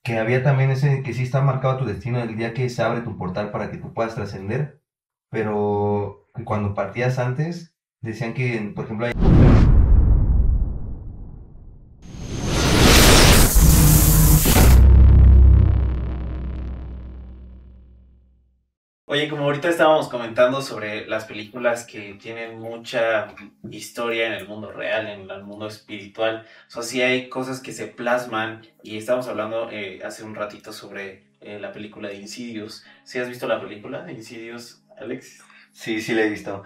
que había también ese, que sí está marcado tu destino el día que se abre tu portal para que tú puedas trascender, pero cuando partías antes, decían que, por ejemplo, Oye, como ahorita estábamos comentando sobre las películas que tienen mucha historia en el mundo real, en el mundo espiritual, o sea, sí hay cosas que se plasman y estábamos hablando hace un ratito sobre la película de Insidious. ¿Sí has visto la película de Insidious, Alex? sí, sí la he visto.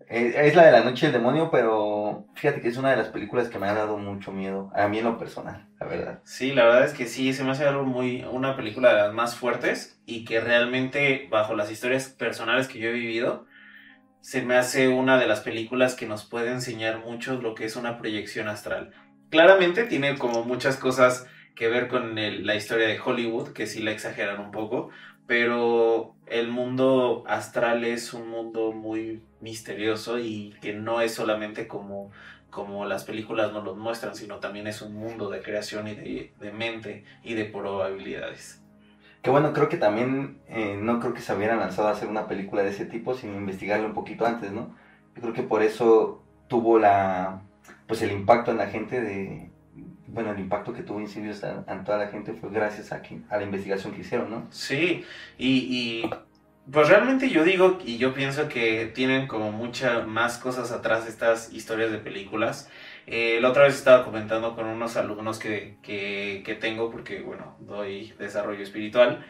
Es la de la noche del demonio, pero fíjate que es una de las películas que me ha dado mucho miedo, a mí en lo personal, la verdad. Sí, la verdad es que sí, se me hace algo una película de las más fuertes y que realmente bajo las historias personales que yo he vivido, se me hace una de las películas que nos puede enseñar mucho lo que es una proyección astral. Claramente tiene como muchas cosas que ver con la historia de Hollywood, que sí la exageran un poco, pero el mundo astral es un mundo muy misterioso y que no es solamente como las películas nos lo muestran, sino también es un mundo de creación y de mente y de probabilidades. Que bueno, creo que también no creo que se hubieran lanzado a hacer una película de ese tipo sin investigarlo un poquito antes, ¿no? Yo creo que por eso tuvo pues el impacto en la gente bueno, el impacto que tuvo Insidious en toda la gente fue gracias a la investigación que hicieron, ¿no? Sí, pues realmente yo digo y yo pienso que tienen como muchas más cosas atrás estas historias de películas. La otra vez estaba comentando con unos alumnos que tengo, porque bueno, doy desarrollo espiritual,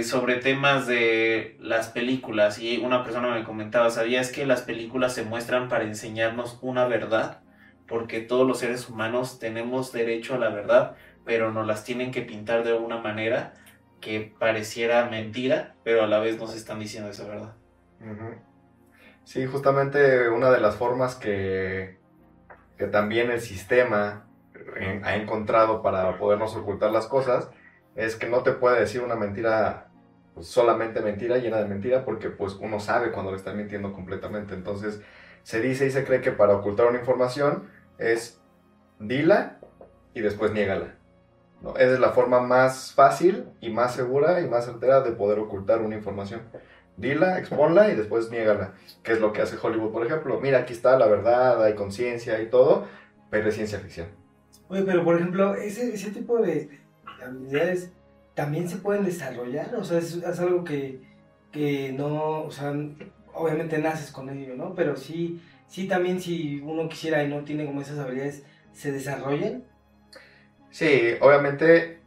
sobre temas de las películas y una persona me comentaba, ¿sabías que las películas se muestran para enseñarnos una verdad? Porque todos los seres humanos tenemos derecho a la verdad, pero nos las tienen que pintar de una manera que pareciera mentira, pero a la vez nos están diciendo esa verdad. Ujú. Sí, justamente una de las formas que también el sistema ha encontrado para podernos ocultar las cosas es que no te puede decir una mentira, pues, solamente mentira, llena de mentira, porque pues uno sabe cuando le están mintiendo completamente. Entonces se dice y se cree que para ocultar una información es dila y después niégala, ¿no? Esa es la forma más fácil y más segura y más certera de poder ocultar una información. Dila, exponla y después niégala, que es lo que hace Hollywood, por ejemplo. Mira, aquí está la verdad, hay conciencia y todo, pero es ciencia ficción. Oye, pero por ejemplo, ese tipo de habilidades también se pueden desarrollar, o sea, es algo que no, o sea, obviamente naces con ello, ¿no? Pero sí, sí también si uno quisiera y no tiene como esas habilidades, se desarrollan. Sí, obviamente,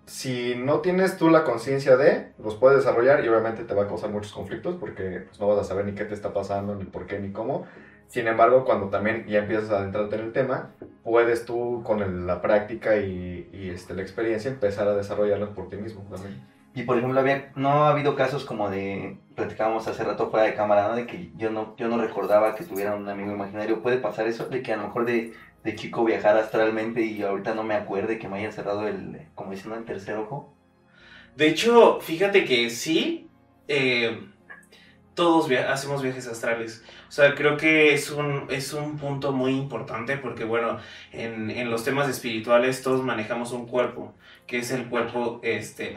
si no tienes tú la conciencia de, los puedes desarrollar y obviamente te va a causar muchos conflictos porque pues, no vas a saber ni qué te está pasando, ni por qué, ni cómo. Sin embargo, cuando también ya empiezas a adentrarte en el tema, puedes tú con la práctica y la experiencia empezar a desarrollarlos por ti mismo también. Y por ejemplo, no ha habido casos como platicábamos hace rato fuera de cámara, ¿no? De que yo no recordaba que tuviera un amigo imaginario. ¿Puede pasar eso? De que a lo mejor de chico viajara astralmente y ahorita no me acuerde que me haya cerrado como dicen, ¿no? El tercer ojo. De hecho, fíjate que sí, eh, todos hacemos viajes astrales. O sea, creo que es un punto muy importante porque, bueno, en los temas espirituales todos manejamos un cuerpo, que es el cuerpo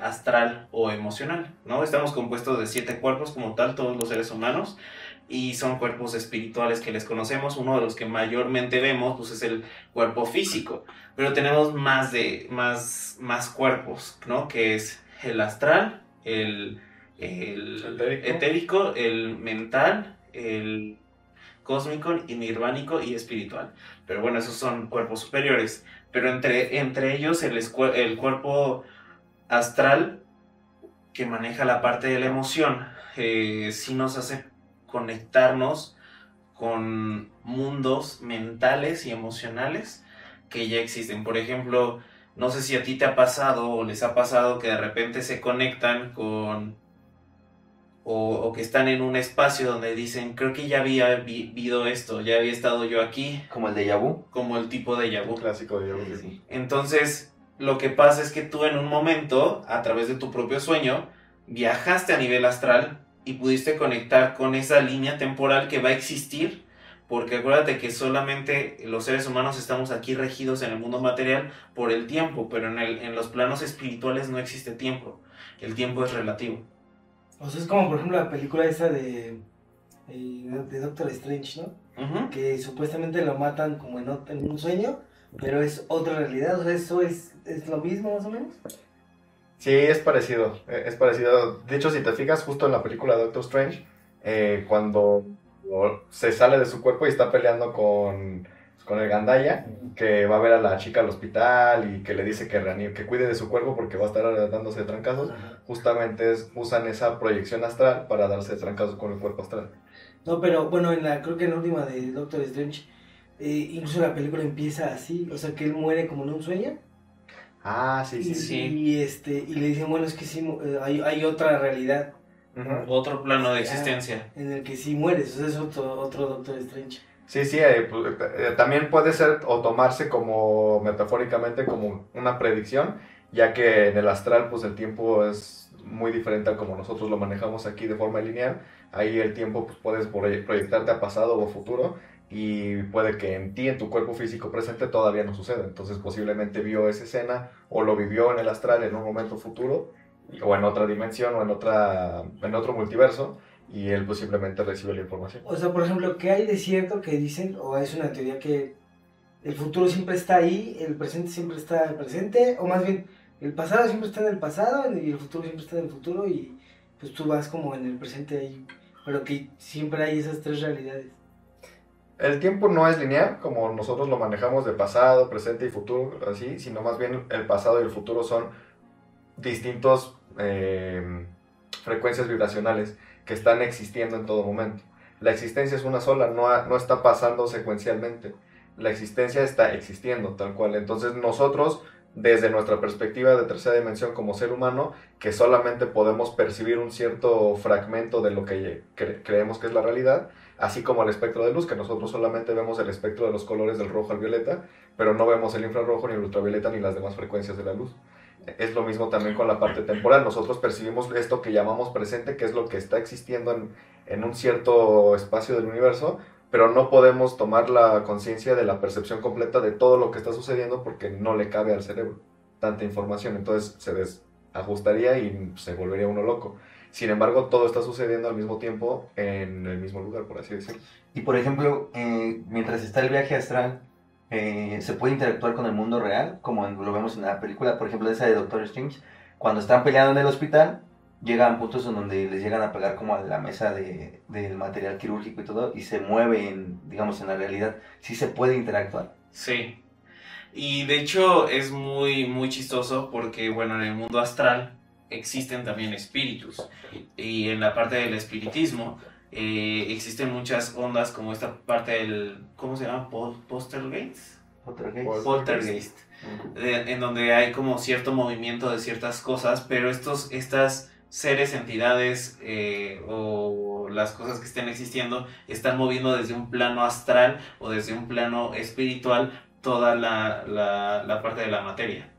astral o emocional, ¿no? Estamos compuestos de 7 cuerpos como tal, todos los seres humanos, y son cuerpos espirituales que les conocemos. Uno de los que mayormente vemos, pues, es el cuerpo físico, pero tenemos más cuerpos, ¿no? Que es el astral, el Etérico. etérico, el mental, el cósmico y nirvánico y espiritual. Pero bueno, esos son cuerpos superiores. Pero entre ellos el cuerpo astral, que maneja la parte de la emoción, sí nos hace conectarnos con mundos mentales y emocionales que ya existen. Por ejemplo, no sé si a ti te ha pasado o les ha pasado que de repente se conectan o que están en un espacio donde dicen, creo que ya había vivido esto, ya había estado yo aquí, Como el déjà vu. como el tipo de Un vu. clásico de Sí, Yahoo. sí, sí. Entonces, lo que pasa es que tú en un momento, a través de tu propio sueño, viajaste a nivel astral y pudiste conectar con esa línea temporal que va a existir porque acuérdate que solamente los seres humanos estamos aquí regidos en el mundo material por el tiempo, pero en los planos espirituales no existe tiempo, el tiempo es relativo. O sea, es como por ejemplo la película esa de Doctor Strange, ¿no? Ujú. Que supuestamente lo matan como en un sueño, pero es otra realidad, o sea, eso es lo mismo más o menos. Sí, es parecido, es parecido. De hecho, si te fijas justo en la película Doctor Strange, cuando se sale de su cuerpo y está peleando con el Gandaya, que va a ver a la chica al hospital y que le dice que cuide de su cuerpo porque va a estar dándose trancazos, justamente usan esa proyección astral para darse trancazos con el cuerpo astral. No, pero bueno, creo que en la última de Doctor Strange, incluso la película empieza así, o sea, que él muere como en un sueño. Ah, sí, sí, Y, sí. y le dicen, bueno, es que sí, hay otra realidad. Ujú. Otro plano de existencia. En el que sí mueres, o sea, es otro Doctor Strange. Sí, sí, pues, también puede ser o tomarse como metafóricamente como una predicción, ya que en el astral pues el tiempo es muy diferente a como nosotros lo manejamos aquí de forma lineal. Ahí el tiempo pues puedes proyectarte a pasado o futuro y puede que en ti, en tu cuerpo físico presente todavía no suceda. Entonces posiblemente vio esa escena o lo vivió en el astral en un momento futuro o en otra dimensión o en otro multiverso. Y él pues simplemente recibe la información. O sea, por ejemplo, ¿qué hay de cierto que dicen, o es una teoría que el futuro siempre está ahí, el presente siempre está en el presente, o más bien, el pasado siempre está en el pasado y el futuro siempre está en el futuro y pues tú vas como en el presente ahí, pero que siempre hay esas tres realidades? El tiempo no es lineal, como nosotros lo manejamos de pasado, presente y futuro, así, sino más bien el pasado y el futuro son distintos frecuencias vibracionales que están existiendo en todo momento. La existencia es una sola, no está pasando secuencialmente. La existencia está existiendo tal cual. Entonces nosotros, desde nuestra perspectiva de tercera dimensión como ser humano, que solamente podemos percibir un cierto fragmento de lo que creemos que es la realidad, así como el espectro de luz, que nosotros solamente vemos el espectro de los colores del rojo al violeta, pero no vemos el infrarrojo, ni el ultravioleta, ni las demás frecuencias de la luz. Es lo mismo también con la parte temporal. Nosotros percibimos esto que llamamos presente, que es lo que está existiendo en un cierto espacio del universo, pero no podemos tomar la conciencia de la percepción completa de todo lo que está sucediendo porque no le cabe al cerebro tanta información. Entonces se desajustaría y se volvería uno loco. Sin embargo, todo está sucediendo al mismo tiempo en el mismo lugar, por así decirlo. Y por ejemplo, mientras está el viaje astral, se puede interactuar con el mundo real, como lo vemos en la película, por ejemplo, esa de Doctor Strange. Cuando están peleando en el hospital, llegan puntos en donde les llegan a pegar como a la mesa del material quirúrgico y todo, y se mueven, digamos, en la realidad. Sí se puede interactuar. Sí. Y de hecho es muy, muy chistoso porque, bueno, en el mundo astral existen también espíritus. Y en la parte del espiritismo existen muchas ondas como esta parte del, ¿cómo se llama? Poltergeist. Poltergeist. En donde hay como cierto movimiento de ciertas cosas, pero estas seres, entidades o las cosas que estén existiendo están moviendo desde un plano astral o desde un plano espiritual toda la parte de la materia.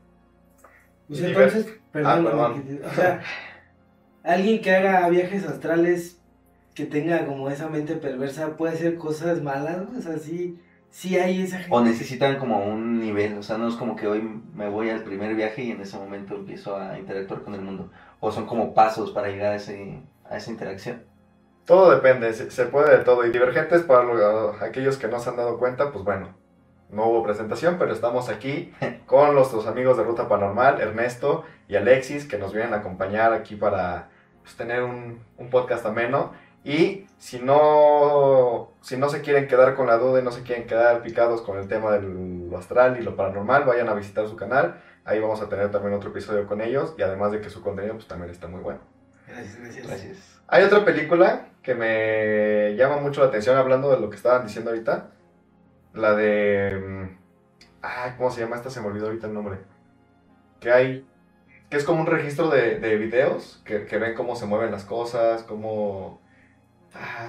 Pues entonces, perdón. O sea, alguien que haga viajes astrales, que tenga como esa mente perversa, puede hacer cosas malas, ¿no? O sea, sí hay esa gente. O necesitan como un nivel, o sea, no es como que hoy me voy al primer viaje y en ese momento empiezo a interactuar con el mundo. O son como pasos para llegar a esa interacción. Todo depende, se puede de todo. Y Divergentes, para aquellos que no se han dado cuenta, pues bueno, no hubo presentación, pero estamos aquí con nuestros amigos de Ruta Paranormal, Ernesto y Alexis, que nos vienen a acompañar aquí para pues, tener un podcast ameno. Y si no se quieren quedar con la duda y no se quieren quedar picados con el tema de lo astral y lo paranormal, vayan a visitar su canal. Ahí vamos a tener también otro episodio con ellos. Y además de que su contenido pues, también está muy bueno. Gracias. Hay otra película que me llama mucho la atención hablando de lo que estaban diciendo ahorita. La de... ¿cómo se llama esta? Se me olvidó ahorita el nombre. Que es como un registro de videos que ven cómo se mueven las cosas, cómo...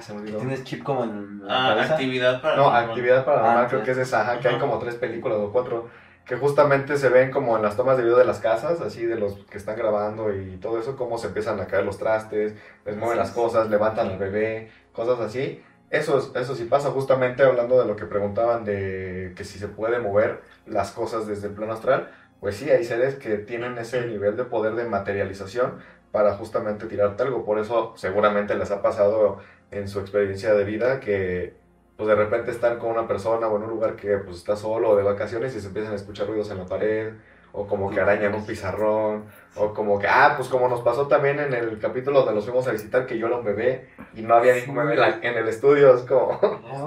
se me olvidó. ¿Tienes chip como en la cabeza? Actividad paranormal. No, Actividad Paranormal, creo ya. que es esa, que hay como 3 películas o 4, que justamente se ven como en las tomas de video de las casas, así de los que están grabando y todo eso, cómo se empiezan a caer los trastes, les mueven las cosas, levantan al bebé, cosas así. Eso sí pasa, justamente hablando de lo que preguntaban de que si se puede mover las cosas desde el plano astral, pues sí, hay seres que tienen ese nivel de poder de materialización para justamente tirarte algo. Por eso seguramente les ha pasado en su experiencia de vida que pues de repente están con una persona o en un lugar que pues está solo o de vacaciones y se empiezan a escuchar ruidos en la pared o como que arañan un pizarrón o como que, pues como nos pasó también en el capítulo donde los fuimos a visitar que yo era un bebé y no había ningún bebé en el estudio, es como...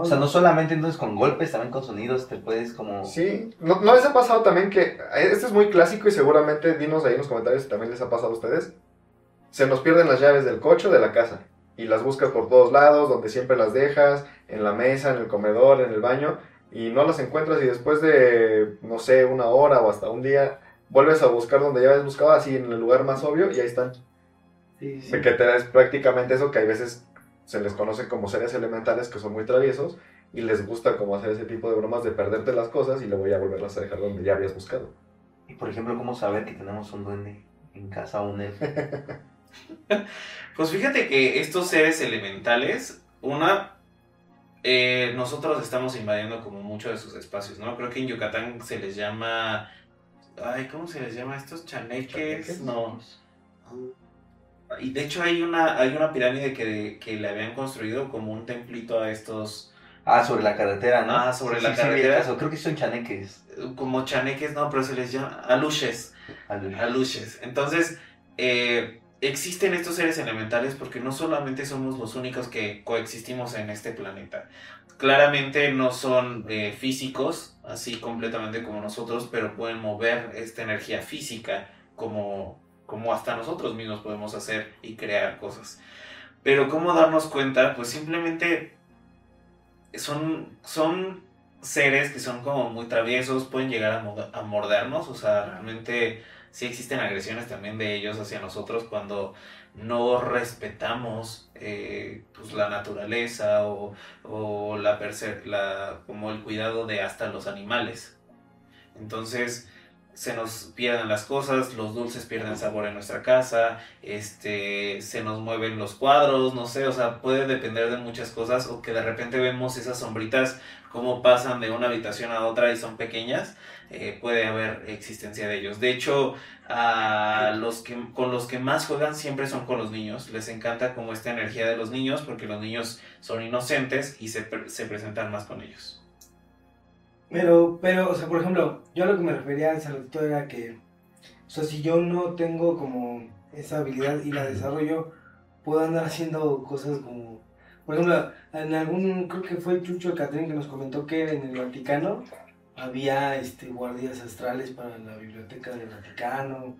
O sea, no solamente entonces con golpes, también con sonidos te puedes como... Sí, ¿no les ha pasado también que, este es muy clásico y seguramente dinos ahí en los comentarios si también les ha pasado a ustedes, se nos pierden las llaves del coche o de la casa y las buscas por todos lados, donde siempre las dejas, en la mesa, en el comedor, en el baño, y no las encuentras y después de, no sé, una hora o hasta un día, vuelves a buscar donde ya habías buscado, así en el lugar más obvio, y ahí están. Sí, sí. De que te es prácticamente eso, que hay veces se les conoce como seres elementales que son muy traviesos y les gusta como hacer ese tipo de bromas de perderte las cosas y luego ya volverlas a dejar donde ya habías buscado. Y por ejemplo, ¿cómo saber que tenemos un duende en casa o un elfo? Pues fíjate que estos seres elementales, nosotros estamos invadiendo como mucho de sus espacios, ¿no? Creo que en Yucatán se les llama... ¿cómo se les llama a estos? ¿Chaneques? No. Y de hecho hay una pirámide que le habían construido como un templito a estos... Sobre la carretera, ¿no? Sobre Sí, la sí, vi el carretera. caso. Creo que son chaneques. Como chaneques, no, pero se les llama aluches. Aluches. Entonces, existen estos seres elementales porque no solamente somos los únicos que coexistimos en este planeta. Claramente no son físicos, así completamente como nosotros, pero pueden mover esta energía física como hasta nosotros mismos podemos hacer y crear cosas. Pero ¿cómo darnos cuenta? Pues simplemente son seres que son como muy traviesos, pueden llegar a mordernos, o sea, realmente sí existen agresiones también de ellos hacia nosotros cuando no respetamos pues la naturaleza o como el cuidado de hasta los animales. Entonces se nos pierden las cosas, los dulces pierden sabor en nuestra casa, se nos mueven los cuadros, no sé, o sea, puede depender de muchas cosas, o que de repente vemos esas sombritas cómo pasan de una habitación a otra y son pequeñas, puede haber existencia de ellos. De hecho, con los que más juegan siempre son con los niños, les encanta como esta energía de los niños, porque los niños son inocentes y se presentan más con ellos. Pero, o sea, por ejemplo, yo a lo que me refería hace ratito era que, o sea, si yo no tengo como esa habilidad y la desarrollo, puedo andar haciendo cosas como, por ejemplo, creo que fue Chucho Catrín que nos comentó que en el Vaticano había guardias astrales para la biblioteca del Vaticano.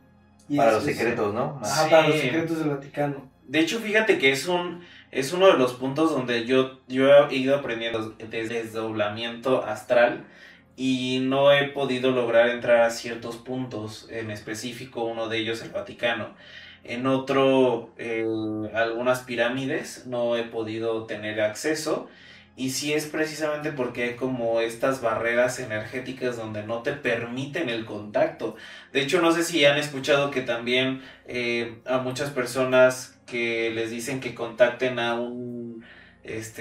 Y para los secretos, ¿no? Sí. Para los secretos del Vaticano. De hecho, fíjate que es uno de los puntos donde yo he ido aprendiendo desdoblamiento astral y no he podido lograr entrar a ciertos puntos, en específico uno de ellos el Vaticano. En otro, algunas pirámides no he podido tener acceso, y sí es precisamente porque hay como estas barreras energéticas donde no te permiten el contacto. De hecho, no sé si han escuchado que también a muchas personas que les dicen que contacten a un,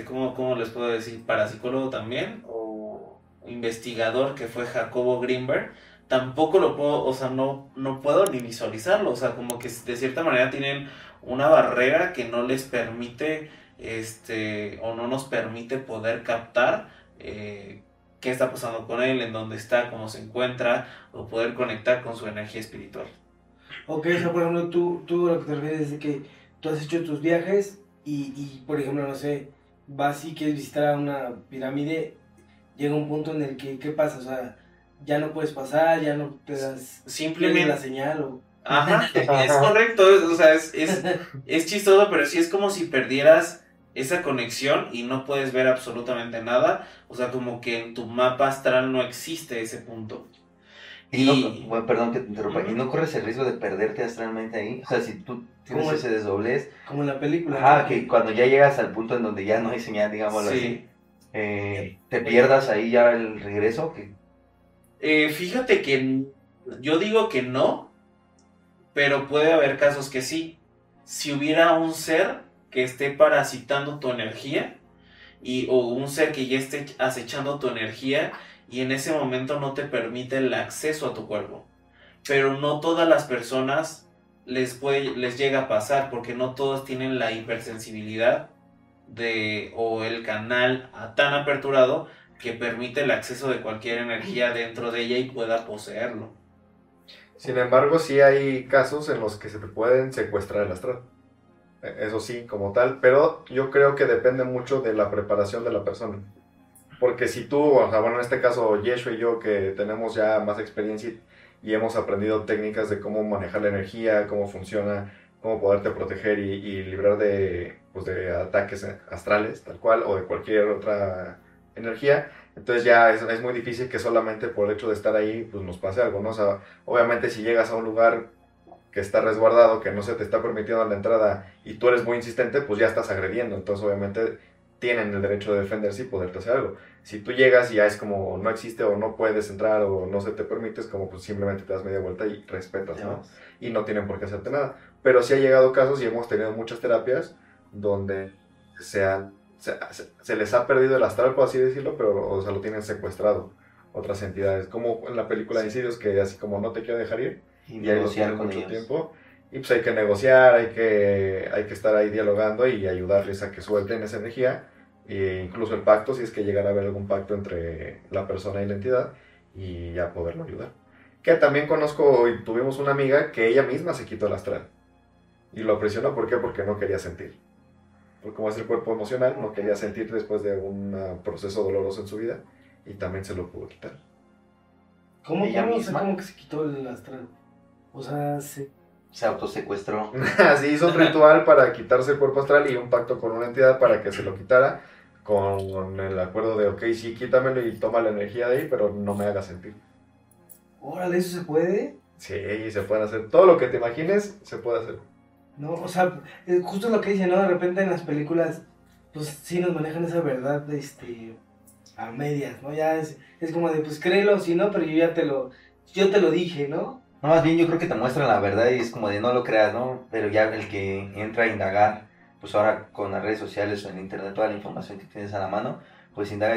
¿cómo les puedo decir? Parapsicólogo también, o investigador, que fue Jacobo Greenberg, tampoco lo puedo, o sea, no puedo ni visualizarlo, o sea, como que de cierta manera tienen una barrera que no les permite, o no nos permite poder captar qué está pasando con él, en dónde está, cómo se encuentra, o poder conectar con su energía espiritual. Ok, o sea, por ejemplo, tú lo que te refieres es de que tú has hecho tus viajes y por ejemplo, no sé, vas y quieres visitar a una pirámide, llega un punto en el que, ¿qué pasa? O sea, ya no puedes pasar, ya no te das simplemente la señal o... Ajá, es correcto, o sea, es chistoso, pero sí es como si perdieras esa conexión y no puedes ver absolutamente nada, o sea, como que en tu mapa astral no existe ese punto. Perdón que te interrumpa, ¿y no corres el riesgo de perderte astralmente ahí? O sea, si tú tienes ese desdoblez... Como en la película. Ajá, que cuando ya llegas al punto en donde ya no hay señal, digámoslo así, te pierdas ahí ya el regreso. Fíjate que yo digo que no, pero puede haber casos que sí. Si hubiera un ser que esté parasitando tu energía o un ser que ya esté acechando tu energía y en ese momento no te permite el acceso a tu cuerpo. Pero no todas las personas les llega a pasar, porque no todos tienen la hipersensibilidad o el canal tan aperturado que permite el acceso de cualquier energía dentro de ella y pueda poseerlo. Sin embargo, sí hay casos en los que se te pueden secuestrar el astral. Eso sí, como tal, pero yo creo que depende mucho de la preparación de la persona. Porque si tú, o sea, bueno, en este caso Yeshua y yo, que tenemos ya más experiencia y hemos aprendido técnicas de cómo manejar la energía, cómo funciona, cómo poderte proteger y librar de, pues, de ataques astrales, tal cual, o de cualquier otra energía, entonces ya es muy difícil que solamente por el hecho de estar ahí, pues nos pase algo, ¿no? O sea, obviamente si llegas a un lugar que está resguardado, que no se te está permitiendo la entrada y tú eres muy insistente, pues ya estás agrediendo, entonces obviamente tienen el derecho de defenderse y poderte hacer algo. Si tú llegas y ya es como no existe o no puedes entrar o no se te permite, es como pues simplemente te das media vuelta y respetas, ¿no? Y no tienen por qué hacerte nada. Pero sí ha llegado casos y hemos tenido muchas terapias donde se les ha perdido el astral, por así decirlo, pero o sea, lo tienen secuestrado otras entidades, como en la película de Insidious, que así como no te quiero dejar ir, y ahí lo tienen mucho tiempo, y pues hay que negociar, hay que estar ahí dialogando y ayudarles a que suelten esa energía, e incluso el pacto, si es que llegara a haber algún pacto entre la persona y la entidad, y ya poderlo ayudar. Que también conozco y tuvimos una amiga que ella misma se quitó el astral, y lo presionó, ¿por qué? Porque no quería sentir. Porque como es el cuerpo emocional, no quería sentir después de un proceso doloroso en su vida, y también se lo pudo quitar. ¿Cómo que se quitó el astral? O sea, se autosecuestró. Sí, hizo un ritual para quitarse el cuerpo astral y un pacto con una entidad para que se lo quitara, con el acuerdo de, ok, sí, quítamelo y toma la energía de ahí, pero no me haga sentir. Órale, ¿eso se puede? Sí, se pueden hacer. Todo lo que te imagines, se puede hacer. No, o sea, justo lo que dice, ¿no? De repente en las películas, pues sí nos manejan esa verdad, a medias, ¿no? Ya es como de, pues créelo, si no, pero yo te lo dije, ¿no? No, más bien yo creo que te muestran la verdad y es como de no lo creas, ¿no? Pero ya el que entra a indagar, pues ahora con las redes sociales o en internet, toda la información que tienes a la mano, pues indaga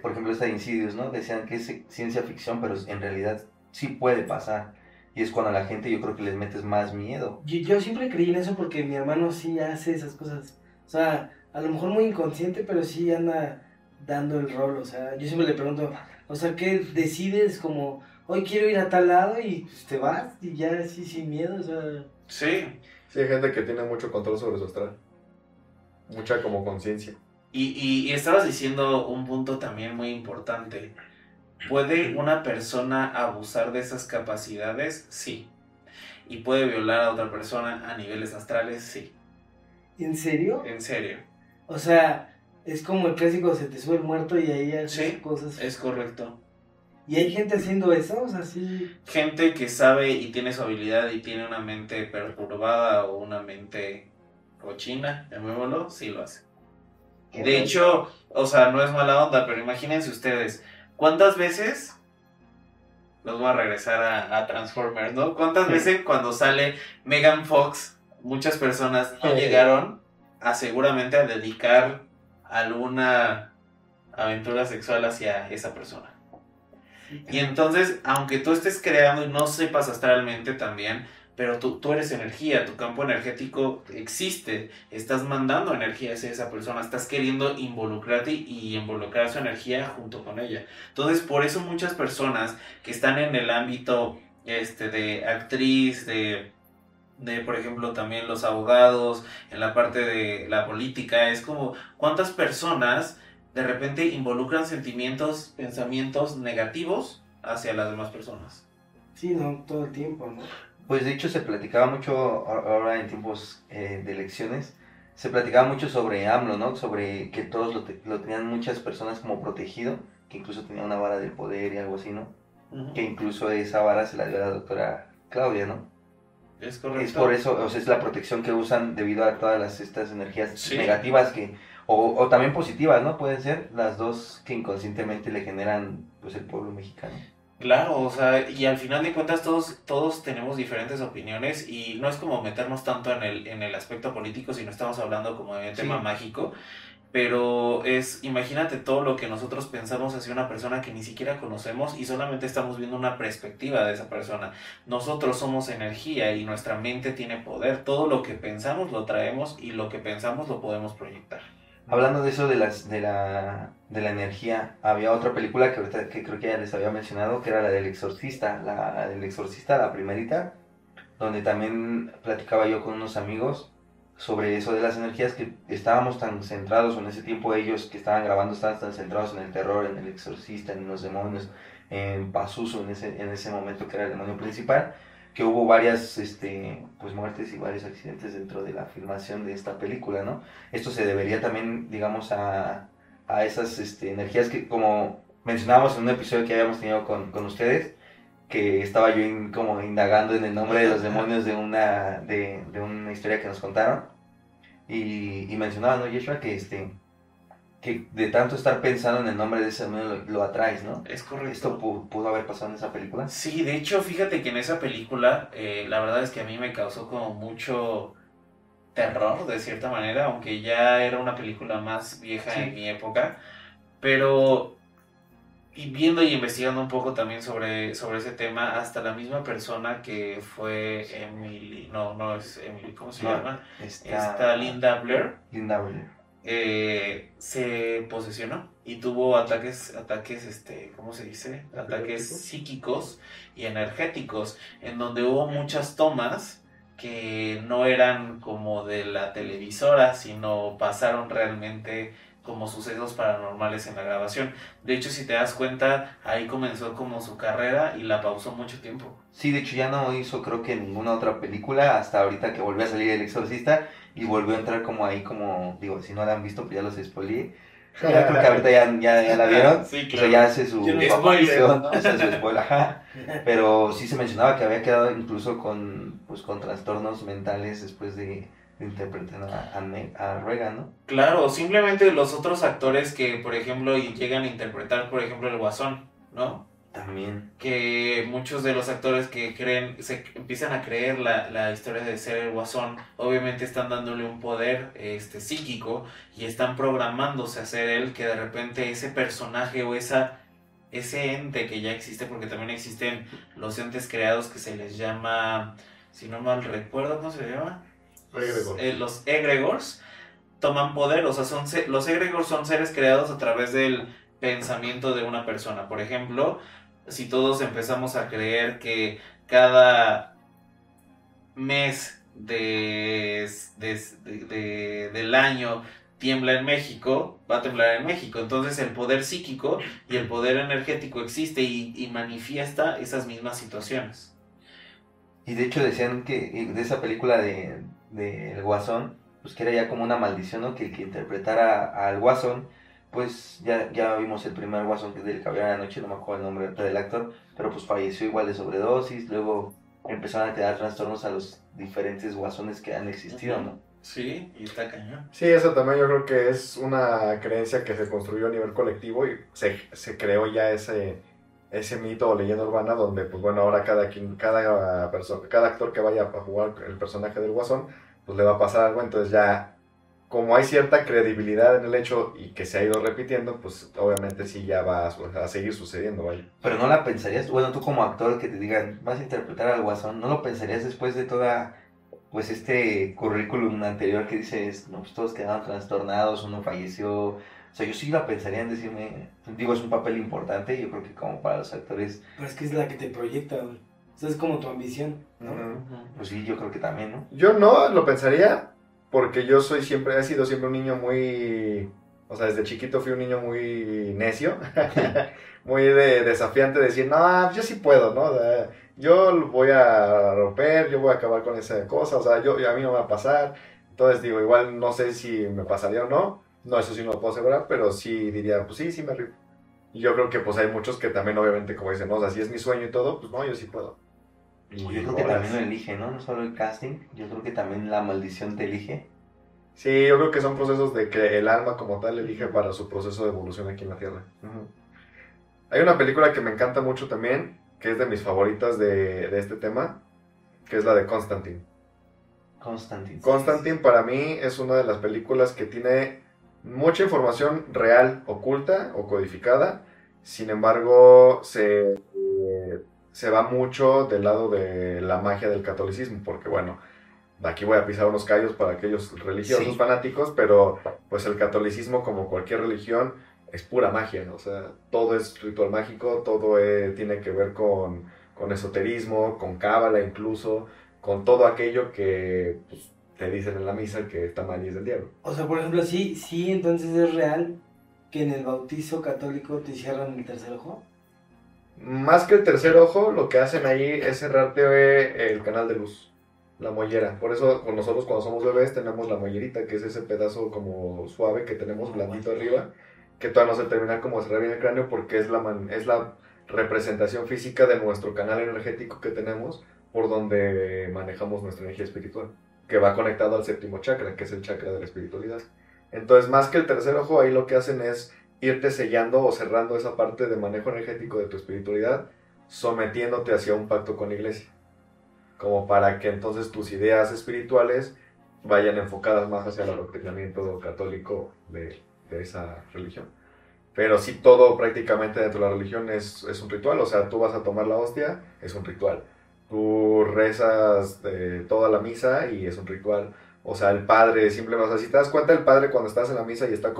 por ejemplo, esta de Insidious, ¿no? Decían que es ciencia ficción, pero en realidad sí puede pasar. Y es cuando a la gente yo creo que les metes más miedo. Yo siempre creí en eso porque mi hermano sí hace esas cosas. O sea, a lo mejor muy inconsciente, pero sí anda dando el rol. O sea, yo siempre le pregunto, o sea, ¿qué decides? Como, hoy quiero ir a tal lado y pues, te vas y ya así sin miedo, o sea... Sí. Sí, hay gente que tiene mucho control sobre su astral. Mucha como conciencia. Y estabas diciendo un punto también muy importante. ¿Puede una persona abusar de esas capacidades? Sí. ¿Y puede violar a otra persona a niveles astrales? Sí. ¿En serio? En serio. O sea, es como el clásico, se te sube el muerto y ahí haces cosas. Es correcto. ¿Y hay gente haciendo eso? O sea, sí... Gente que sabe y tiene su habilidad y tiene una mente perturbada o una mente cochina, llamémoslo, sí lo hace. De hecho, o sea, no es mala onda, pero imagínense ustedes, ¿cuántas veces, nos voy a regresar a Transformers, ¿no? ¿Cuántas veces cuando sale Megan Fox, muchas personas no llegaron seguramente a dedicar alguna aventura sexual hacia esa persona? Y entonces, aunque tú estés creando y no sepas astralmente también, pero tú eres energía, tu campo energético existe, estás mandando energía hacia esa persona, estás queriendo involucrarte y involucrar su energía junto con ella. Entonces, por eso muchas personas que están en el ámbito de actriz, de por ejemplo también los abogados, en la parte de la política, es como cuántas personas de repente involucran sentimientos, pensamientos negativos hacia las demás personas. Sí, no, todo el tiempo, ¿no? Pues de hecho se platicaba mucho ahora en tiempos de elecciones, se platicaba mucho sobre AMLO, ¿no? Sobre que todos lo tenían muchas personas como protegido, que incluso tenía una vara del poder y algo así, ¿no? Uh-huh. Que incluso esa vara se la dio a la doctora Claudia, ¿no? Es correcto. Es por eso, o sea, es la protección que usan debido a todas estas energías negativas o también positivas, ¿no? Pueden ser las dos que inconscientemente le generan pues el pueblo mexicano. Claro, o sea, y al final de cuentas todos tenemos diferentes opiniones y no es como meternos tanto en el aspecto político, sino estamos hablando como de un tema mágico, pero imagínate todo lo que nosotros pensamos hacia una persona que ni siquiera conocemos y solamente estamos viendo una perspectiva de esa persona. Nosotros somos energía y nuestra mente tiene poder. Todo lo que pensamos lo traemos y lo que pensamos lo podemos proyectar. Hablando de eso de la energía, había otra película que ahorita que creo que ya les había mencionado, que era la del Exorcista, la primerita, donde también platicaba yo con unos amigos sobre eso de las energías, que estábamos tan centrados, en ese tiempo ellos que estaban grabando estaban tan centrados en el terror, en el exorcista, en los demonios, en Pazuzu en ese momento que era el demonio principal, que hubo varias pues muertes y varios accidentes dentro de la filmación de esta película, ¿no? Esto se debería también, digamos, a esas energías que, como mencionábamos en un episodio que habíamos tenido con ustedes, que estaba yo como indagando en el nombre de los demonios de una historia que nos contaron, y mencionaba, ¿no, Yeshua? Que de tanto estar pensando en el nombre de ese demonio lo atraes, ¿no? Es correcto. ¿Esto pudo haber pasado en esa película? Sí, de hecho, fíjate que en esa película, la verdad es que a mí me causó como mucho terror, de cierta manera, aunque ya era una película más vieja Sí. en mi época, pero... Y viendo y investigando un poco también sobre ese tema, hasta la misma persona que fue Emily, no es Emily, ¿cómo se llama? Esta Linda Blair. Linda Blair. Se posesionó y tuvo ataques, ¿cómo se dice? Ataques psíquicos y energéticos, en donde hubo muchas tomas que no eran como de la televisora, sino pasaron realmente como sucesos paranormales en la grabación. De hecho, si te das cuenta, ahí comenzó como su carrera y la pausó mucho tiempo. Sí, de hecho ya no hizo creo que ninguna otra película hasta ahorita que volvió a salir El Exorcista y volvió a entrar como ahí como, digo, si no la han visto pues ya los spoileé. Ya creo que ahorita ya la vieron. Sí, claro. O sea, ya hace su aparición, ¿no? O sea, su spoiler, ajá. Pero sí se mencionaba que había quedado incluso con trastornos mentales después de interpretar a Regan, ¿no? Claro, simplemente los otros actores que, por ejemplo, llegan a interpretar, por ejemplo, el Guasón, ¿no? También. Que muchos de los actores que se empiezan a creer la historia de ser el Guasón, obviamente están dándole un poder psíquico y están programándose a ser él, que de repente ese personaje o ese ente que ya existe, porque también existen los entes creados que se les llama, si no mal recuerdo, ¿cómo se llama? Los egregores toman poder, o sea, los egregores son seres creados a través del pensamiento de una persona. Por ejemplo, si todos empezamos a creer que cada mes del año tiembla en México, va a temblar en México. Entonces el poder psíquico y el poder energético existe y manifiesta esas mismas situaciones. Y de hecho decían que de esa película de El Guasón, pues que era ya como una maldición, ¿no? Que el que interpretara al Guasón, pues ya vimos el primer Guasón, que es del Caballero de la Noche, no me acuerdo el nombre del actor, pero pues falleció igual de sobredosis, luego empezaron a quedar trastornos a los diferentes Guasones que han existido, ¿no? Sí, y está cañón. Sí, eso también yo creo que es una creencia que se construyó a nivel colectivo y se creó ya ese mito o leyenda urbana donde, pues bueno, ahora cada actor que vaya a jugar el personaje del Guasón, pues le va a pasar algo. Entonces ya, como hay cierta credibilidad en el hecho y que se ha ido repitiendo, pues obviamente sí ya va a seguir sucediendo, vaya. Pero no la pensarías, bueno, tú como actor que te digan, vas a interpretar al Guasón, ¿no lo pensarías después de toda, pues currículum anterior que dices, no, pues todos quedaron trastornados, uno falleció? O sea, yo sí la pensaría en decirme, digo, es un papel importante, yo creo que como para los actores... Pero es que es la que te proyecta, güey. O sea, es como tu ambición, ¿no? Pues sí, yo creo que también, ¿no? Yo no lo pensaría porque yo he sido siempre un niño muy... O sea, desde chiquito fui un niño muy necio, muy desafiante, de decir, no, yo sí puedo, ¿no? Yo voy a romper, yo voy a acabar con esa cosa, o sea, a mí no me va a pasar. Entonces digo, igual no sé si me pasaría o no. No, eso sí no lo puedo asegurar, pero sí diría, pues sí me rifo. Y yo creo que pues hay muchos que también obviamente como dicen, no, o sea, si es mi sueño y todo, pues no, yo sí puedo. Y yo creo que también lo elige, ¿no? No solo el casting, yo creo que también la maldición te elige. Sí, yo creo que son procesos de que el alma como tal elige para su proceso de evolución aquí en la Tierra. Hay una película que me encanta mucho también, que es de mis favoritas de este tema, que es la de Constantine. Constantine para mí es una de las películas que tiene mucha información real oculta o codificada, sin embargo se va mucho del lado de la magia del catolicismo, porque bueno, aquí voy a pisar unos callos para aquellos religiosos Sí. fanáticos, pero pues el catolicismo, como cualquier religión, es pura magia, ¿no? O sea, todo es ritual mágico, todo tiene que ver con esoterismo, con cábala incluso, con todo aquello que pues, te dicen en la misa que está mal y es del diablo. O sea, por ejemplo, sí, entonces es real que en el bautizo católico te cierran el tercer ojo. Más que el tercer ojo, lo que hacen ahí es cerrarte el canal de luz, la mollera. Por eso con nosotros cuando somos bebés tenemos la mollerita, que es ese pedazo como suave que tenemos blandito arriba, que todavía no se termina como de cerrar bien el cráneo porque es la representación física de nuestro canal energético que tenemos por donde manejamos nuestra energía espiritual, que va conectado al séptimo chakra, que es el chakra de la espiritualidad. Entonces, más que el tercer ojo, ahí lo que hacen es irte sellando o cerrando esa parte de manejo energético de tu espiritualidad, sometiéndote hacia un pacto con la iglesia, como para que entonces tus ideas espirituales vayan enfocadas más hacia el adoctrinamiento católico de esa religión. Pero sí, todo prácticamente dentro de la religión es un ritual, o sea, tú vas a tomar la hostia, es un ritual. Tú rezas toda la misa y es un ritual. O sea, el padre simplemente, o sea, si te das cuenta, el padre cuando estás en la misa y está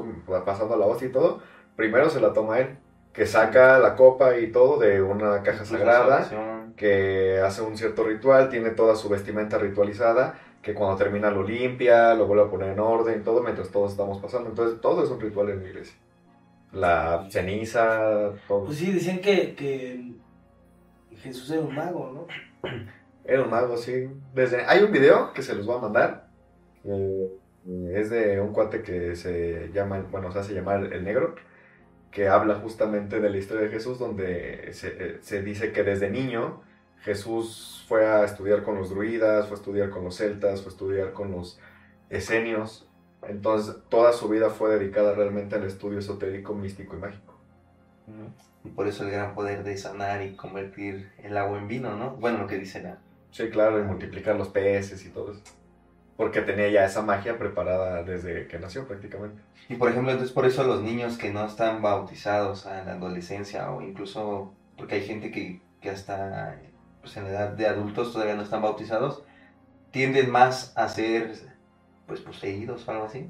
pasando la hostia y todo, primero se la toma él, que saca la copa y todo de una caja sagrada, que hace un cierto ritual, tiene toda su vestimenta ritualizada, que cuando termina lo limpia, lo vuelve a poner en orden, todo mientras todos estamos pasando. Entonces, todo es un ritual en la iglesia. La ceniza, todo. Pues sí, decían que Jesús era un mago, ¿no? Era un mago, sí. Hay un video que se los voy a mandar. Es de un cuate que se llama, bueno, se hace llamar el Negro, que habla justamente de la historia de Jesús, donde se dice que desde niño Jesús fue a estudiar con los druidas, fue a estudiar con los celtas, fue a estudiar con los esenios. Entonces, toda su vida fue dedicada realmente al estudio esotérico, místico y mágico. Y por eso el gran poder de sanar y convertir el agua en vino, ¿no? Bueno, lo que dice la... Sí, claro, y multiplicar los peces y todo eso. Porque tenía ya esa magia preparada desde que nació prácticamente. Y por ejemplo, entonces por eso los niños que no están bautizados en la adolescencia o incluso porque hay gente que hasta pues, en la edad de adultos todavía no están bautizados, tienden más a ser pues poseídos o algo así.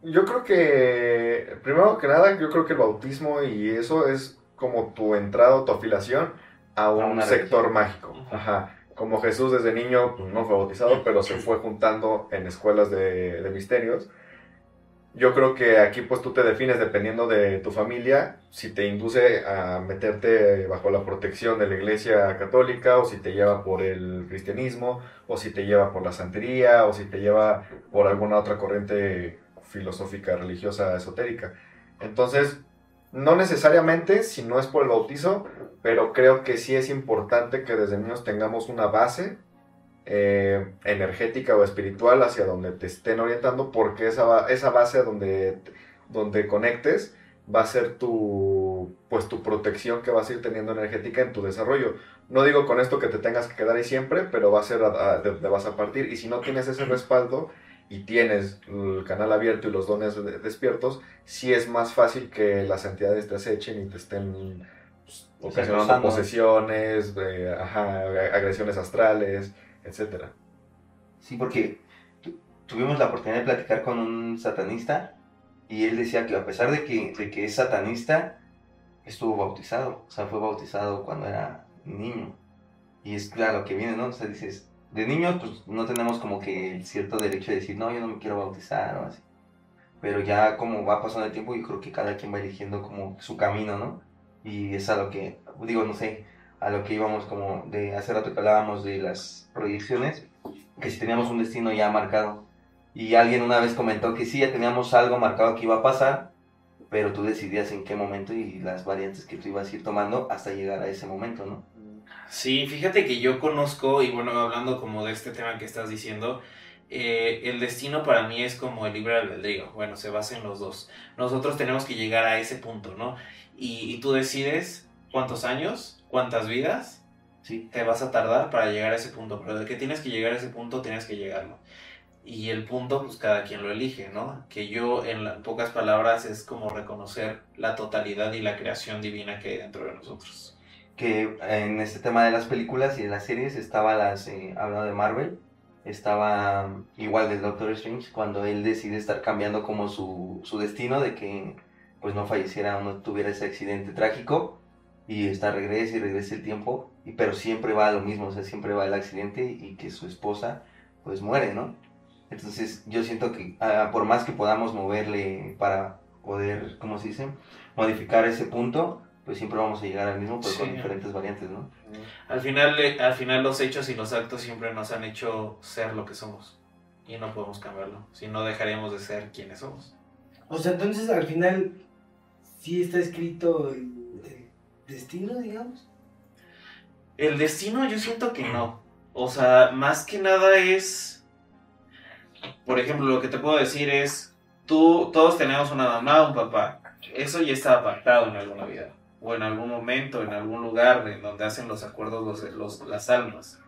Yo creo que, primero que nada, yo creo que el bautismo y eso es como tu entrada, tu afiliación a un una sector religión. mágico. Ajá. Como Jesús desde niño pues, no fue bautizado, pero se fue juntando en escuelas de misterios. Yo creo que aquí pues tú te defines dependiendo de tu familia, si te induce a meterte bajo la protección de la iglesia católica, o si te lleva por el cristianismo, o si te lleva por la santería, o si te lleva por alguna otra corriente filosófica, religiosa, esotérica. Entonces, no necesariamente si no es por el bautizo, pero creo que sí es importante que desde niños tengamos una base energética o espiritual hacia donde te estén orientando, porque esa base donde conectes va a ser pues tu protección que vas a ir teniendo energética en tu desarrollo. No digo con esto que te tengas que quedar ahí siempre, pero va a ser de donde vas a partir. Y si no tienes ese respaldo y tienes el canal abierto y los dones despiertos, sí es más fácil que las entidades te acechen y te estén pues, ocasionando posesiones, agresiones astrales, etcétera. Sí, porque tuvimos la oportunidad de platicar con un satanista y él decía que a pesar de que es satanista, estuvo bautizado, o sea, fue bautizado cuando era niño. Y es claro lo que viene, ¿no? O sea, dices, de niño pues no tenemos como que el cierto derecho de decir, no, yo no me quiero bautizar o así. Pero ya como va pasando el tiempo, yo creo que cada quien va eligiendo como su camino, ¿no? Y es a lo que, digo, no sé, a lo que íbamos como de hace rato que hablábamos de las proyecciones, que si teníamos un destino ya marcado. Y alguien una vez comentó que sí, ya teníamos algo marcado que iba a pasar, pero tú decidías en qué momento y las variantes que tú ibas a ir tomando hasta llegar a ese momento, ¿no? Sí, fíjate que yo conozco, y bueno, hablando como de este tema que estás diciendo, el destino para mí es como el libre albedrío. Bueno, se basa en los dos. Nosotros tenemos que llegar a ese punto, ¿no? Y tú decides cuántos años, cuántas vidas Sí. te vas a tardar para llegar a ese punto. Pero de que tienes que llegar a ese punto, tienes que llegarlo. Y el punto, pues cada quien lo elige, ¿no? Que yo, en pocas palabras, es como reconocer la totalidad y la creación divina que hay dentro de nosotros. Que en este tema de las películas y de las series estaba hablando de Marvel, estaba igual del Doctor Strange, cuando él decide estar cambiando como su destino de que pues no falleciera o no tuviera ese accidente trágico, y regresa y regresa el tiempo, pero siempre va a lo mismo, o sea, siempre va el accidente y que su esposa pues muere, ¿no? Entonces yo siento que por más que podamos moverle para poder, ¿cómo se dice?, modificar ese punto, pues siempre vamos a llegar al mismo, pero Sí. con diferentes variantes, ¿no? Al final los hechos y los actos siempre nos han hecho ser lo que somos. Y no podemos cambiarlo. Si no, dejaríamos de ser quienes somos. O sea, entonces al final sí está escrito el destino, digamos. El destino yo siento que no. O sea, más que nada es... Por ejemplo, lo que te puedo decir es... Todos tenemos una mamá o un papá. Eso ya estaba pactado en alguna vida. O en algún momento, en algún lugar en donde hacen los acuerdos las almas.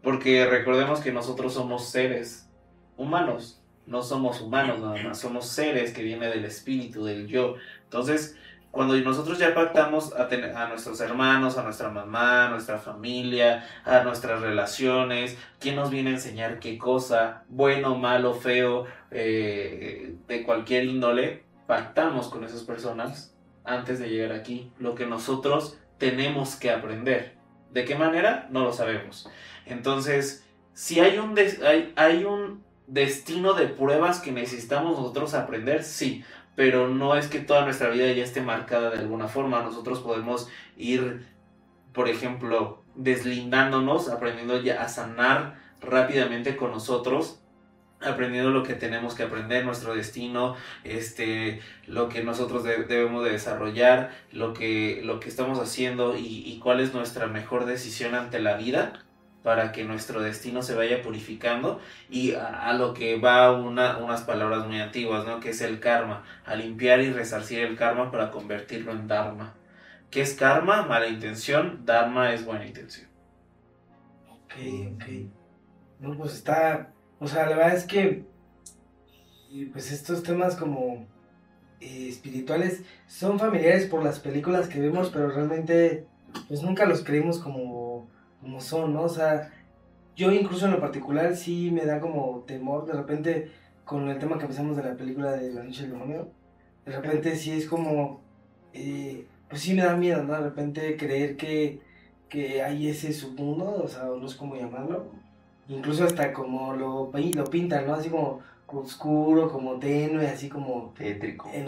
Porque recordemos que nosotros somos seres humanos. No somos humanos nada más. Somos seres que vienen del espíritu, del yo. Entonces, cuando nosotros ya pactamos a nuestros hermanos, a nuestra mamá, a nuestra familia, a nuestras relaciones, ¿quién nos viene a enseñar qué cosa? Bueno, malo, feo, de cualquier índole, pactamos con esas personas antes de llegar aquí. Lo que nosotros tenemos que aprender. ¿De qué manera? No lo sabemos. Entonces, si hay un destino de pruebas que necesitamos nosotros aprender, sí, pero no es que toda nuestra vida ya esté marcada de alguna forma. Nosotros podemos ir, por ejemplo, deslindándonos, aprendiendo ya a sanar rápidamente con nosotros, aprendiendo lo que tenemos que aprender, nuestro destino, lo que nosotros debemos de desarrollar, lo que estamos haciendo y cuál es nuestra mejor decisión ante la vida para que nuestro destino se vaya purificando, y a lo que va unas palabras muy antiguas, ¿no? Que es el karma, a limpiar y resarcir el karma para convertirlo en dharma. ¿Qué es karma? Mala intención. Dharma es buena intención. Ok. No, pues está... O sea, la verdad es que pues estos temas como espirituales son familiares por las películas que vemos, pero realmente pues nunca los creímos como son, ¿no? O sea, yo incluso en lo particular sí me da como temor de repente con el tema que empezamos de la película de La Noche del Demonio. De repente sí es como, pues sí me da miedo, ¿no? De repente creer que hay ese submundo, o sea, no sé cómo llamarlo. Incluso hasta como lo pintan, ¿no? Así como oscuro, como tenue, así como Tétrico. en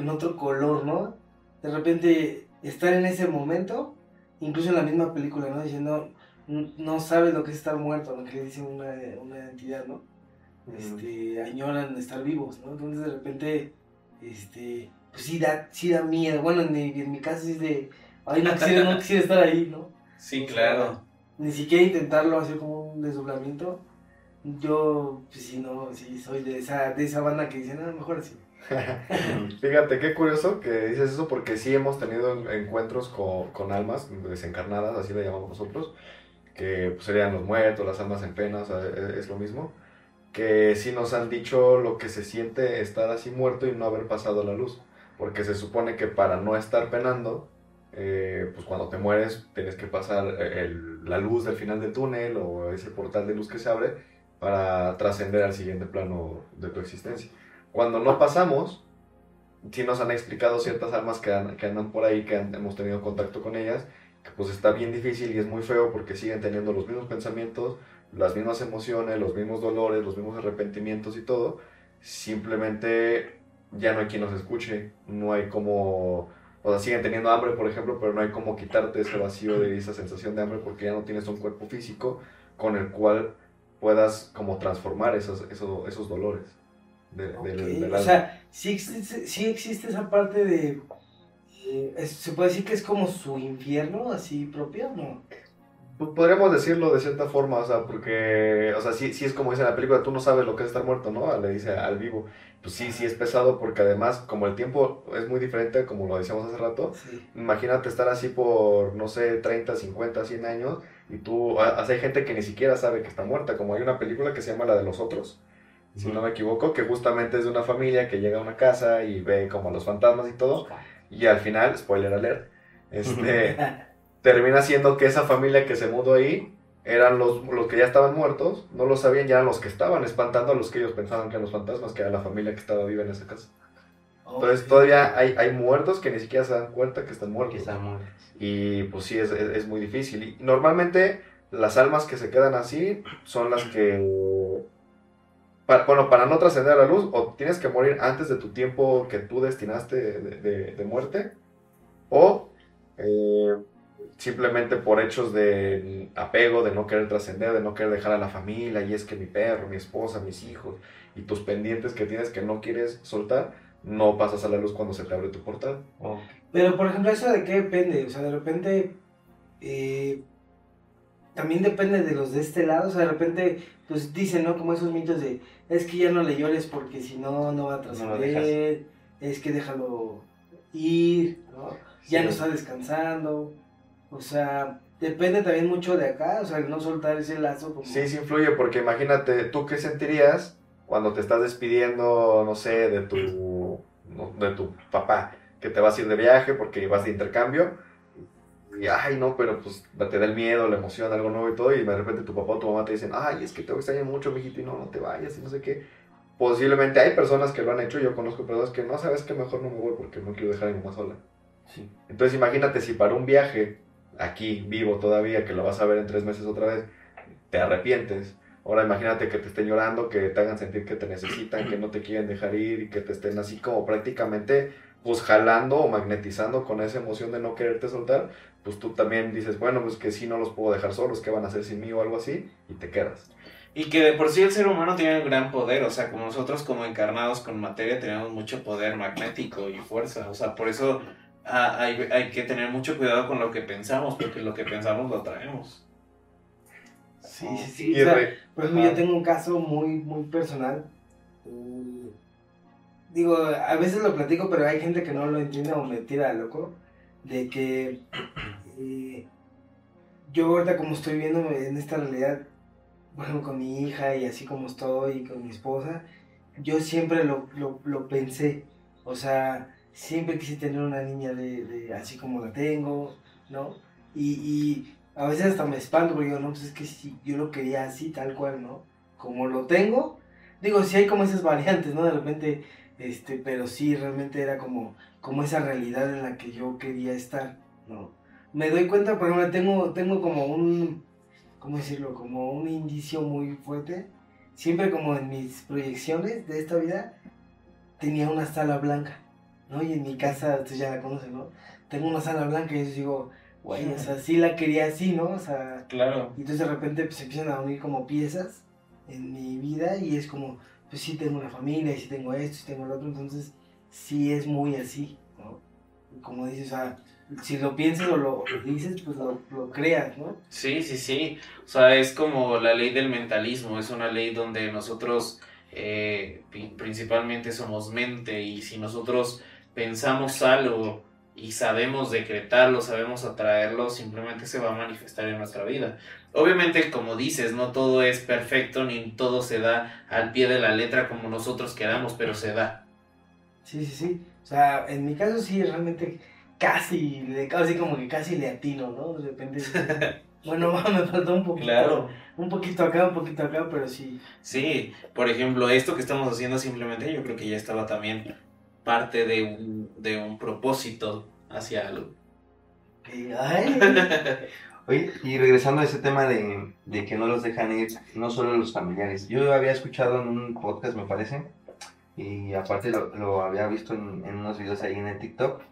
otro color, ¿no? De repente estar en ese momento, incluso en la misma película, ¿no? Diciendo, no sabes lo que es estar muerto, lo que le dice una entidad, ¿no? Añoran estar vivos, ¿no? Entonces de repente, pues sí da miedo. Bueno, en mi caso sí es de, ay, no quisiera estar ahí, ¿no? Sí, claro. Ni siquiera intentarlo hacer como un desdoblamiento. Yo, pues sí soy de esa banda que dice, no, mejor así. Fíjate, qué curioso que dices eso, porque sí hemos tenido encuentros con almas desencarnadas, así le llamamos nosotros, que pues, serían los muertos, las almas en pena, o sea, es lo mismo, que sí nos han dicho lo que se siente estar así muerto y no haber pasado la luz, porque se supone que para no estar penando, pues cuando te mueres tienes que pasar la luz del final del túnel o ese portal de luz que se abre para trascender al siguiente plano de tu existencia. Cuando no pasamos, sí nos han explicado ciertas almas que andan por ahí, que hemos tenido contacto con ellas, que pues está bien difícil y es muy feo porque siguen teniendo los mismos pensamientos, las mismas emociones, los mismos dolores, los mismos arrepentimientos y todo. Simplemente ya no hay quien los escuche, no hay como... O sea, siguen teniendo hambre, por ejemplo, pero no hay como quitarte ese vacío de esa sensación de hambre porque ya no tienes un cuerpo físico con el cual puedas como transformar esos dolores. O sea, sí existe esa parte de... ¿se puede decir que es como su infierno, así propio, no? Podríamos decirlo de cierta forma, o sea, porque, o sea, sí es como dice en la película, tú no sabes lo que es estar muerto, ¿no? Le dice al vivo. Pues sí es pesado porque además, como el tiempo es muy diferente, como lo decíamos hace rato, Sí. imagínate estar así por, no sé, 30, 50, 100 años y tú, hay gente que ni siquiera sabe que está muerta, como hay una película que se llama La de los Otros, si no me equivoco, que justamente es de una familia que llega a una casa y ve como los fantasmas y todo, y al final, spoiler alert, termina siendo que esa familia que se mudó ahí eran los que ya estaban muertos, no lo sabían, ya eran los que estaban espantando a los que ellos pensaban que eran los fantasmas, que era la familia que estaba viva en esa casa. Entonces todavía hay muertos que ni siquiera se dan cuenta que están muertos. Y pues sí, es muy difícil. Y normalmente las almas que se quedan así son las que, para no trascender a la luz, o tienes que morir antes de tu tiempo que tú destinaste de muerte, o simplemente por hechos de apego, de no querer trascender, de no querer dejar a la familia, y es que mi perro, mi esposa, mis hijos, y tus pendientes que tienes que no quieres soltar, no pasas a la luz cuando se te abre tu portal. Pero, por ejemplo, ¿eso de qué depende? O sea, de repente, también depende de los de este lado. O sea, de repente, pues dicen, ¿no? Como esos mitos de, es que ya no le llores porque si no, no va a trascender, es que déjalo ir, ¿no? Sí. Ya no está descansando. O sea, depende también mucho de acá, o sea, el no soltar ese lazo. Como... Sí influye, porque imagínate, ¿tú qué sentirías cuando te estás despidiendo, no sé, de tu papá, que te vas a ir de viaje porque vas de intercambio, y ay no, pero pues te da el miedo, la emoción, algo nuevo y todo, y de repente tu papá o tu mamá te dicen, ay, es que te extraño mucho, mijito, y no te vayas, y no sé qué? Posiblemente hay personas que lo han hecho, yo conozco personas que no, sabes que mejor no me voy porque no quiero dejar a mi mamá sola. Sí. Entonces imagínate si para un viaje, aquí, vivo todavía, que lo vas a ver en 3 meses otra vez, te arrepientes. Ahora imagínate que te estén llorando, que te hagan sentir que te necesitan, que no te quieren dejar ir y que te estén así como prácticamente pues jalando o magnetizando con esa emoción de no quererte soltar, pues tú también dices, bueno, pues que sí no los puedo dejar solos, ¿qué van a hacer sin mí o algo así? Y te quedas. Y que de por sí el ser humano tiene un gran poder, o sea, como nosotros como encarnados con materia tenemos mucho poder magnético y fuerza, o sea, por eso hay que tener mucho cuidado con lo que pensamos, porque lo que pensamos lo atraemos. Sí. O sea, por ejemplo, yo tengo un caso muy personal. Digo, a veces lo platico, pero hay gente que no lo entiende o me tira loco. De que yo ahorita como estoy viendo en esta realidad, bueno, con mi hija y así como estoy, y con mi esposa, yo siempre lo pensé. O sea, siempre quise tener una niña de así como la tengo, ¿no? Y a veces hasta me espanto porque digo, no, pues es que si yo lo quería así, tal cual, ¿no? Como lo tengo, digo, sí hay como esas variantes, ¿no? De repente, pero sí, realmente era como esa realidad en la que yo quería estar, ¿no? Me doy cuenta, por ejemplo, tengo como un, ¿cómo decirlo? Como un indicio muy fuerte. Siempre como en mis proyecciones de esta vida, tenía una sala blanca, ¿no? Y en mi casa, ustedes ya la conocen, ¿no? Tengo una sala blanca y yo digo, güey, o sea, sí la quería así, ¿no? O sea, claro. Y entonces de repente pues empiezan a unir como piezas en mi vida y es como, pues sí tengo una familia, y sí tengo esto, sí tengo lo otro, entonces sí es muy así, ¿no? Y como dices, o sea, si lo piensas o lo dices, pues lo creas, ¿no? Sí. O sea, es como la ley del mentalismo, es una ley donde nosotros principalmente somos mente, y si nosotros pensamos algo y sabemos decretarlo, sabemos atraerlo, simplemente se va a manifestar en nuestra vida. Obviamente, como dices, no todo es perfecto, ni todo se da al pie de la letra como nosotros queramos, pero se da. Sí. O sea, en mi caso sí, realmente casi como que casi le atino, ¿no? De repente, bueno, me faltó un poquito. Claro. Un poquito acá, pero sí. Sí, por ejemplo, esto que estamos haciendo simplemente yo creo que ya estaba también parte de un propósito hacia algo. Ay. Oye, y regresando a ese tema de que no los dejan ir, no solo los familiares. Yo había escuchado en un podcast, me parece, y aparte lo había visto en unos videos ahí en el TikTok,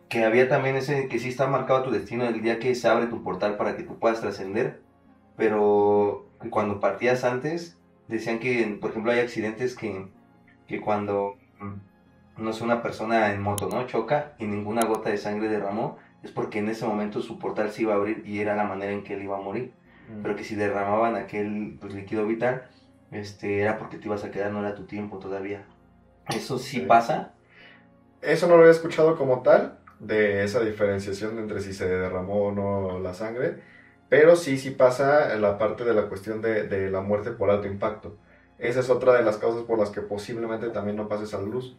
que había también ese, que sí está marcado tu destino el día que se abre tu portal para que tú puedas trascender, pero cuando partías antes, decían que, por ejemplo, hay accidentes que cuando, no sé, una persona en moto, ¿no? Choca y ninguna gota de sangre derramó, es porque en ese momento su portal se iba a abrir y era la manera en que él iba a morir. Pero que si derramaban aquel pues, líquido vital, era porque te ibas a quedar, no era tu tiempo todavía. ¿Eso sí pasa? Eso no lo había escuchado como tal, de esa diferenciación entre si se derramó o no la sangre, pero sí pasa en la parte de la cuestión de la muerte por alto impacto. esa es otra de las causas por las que posiblemente también no pases a la luz.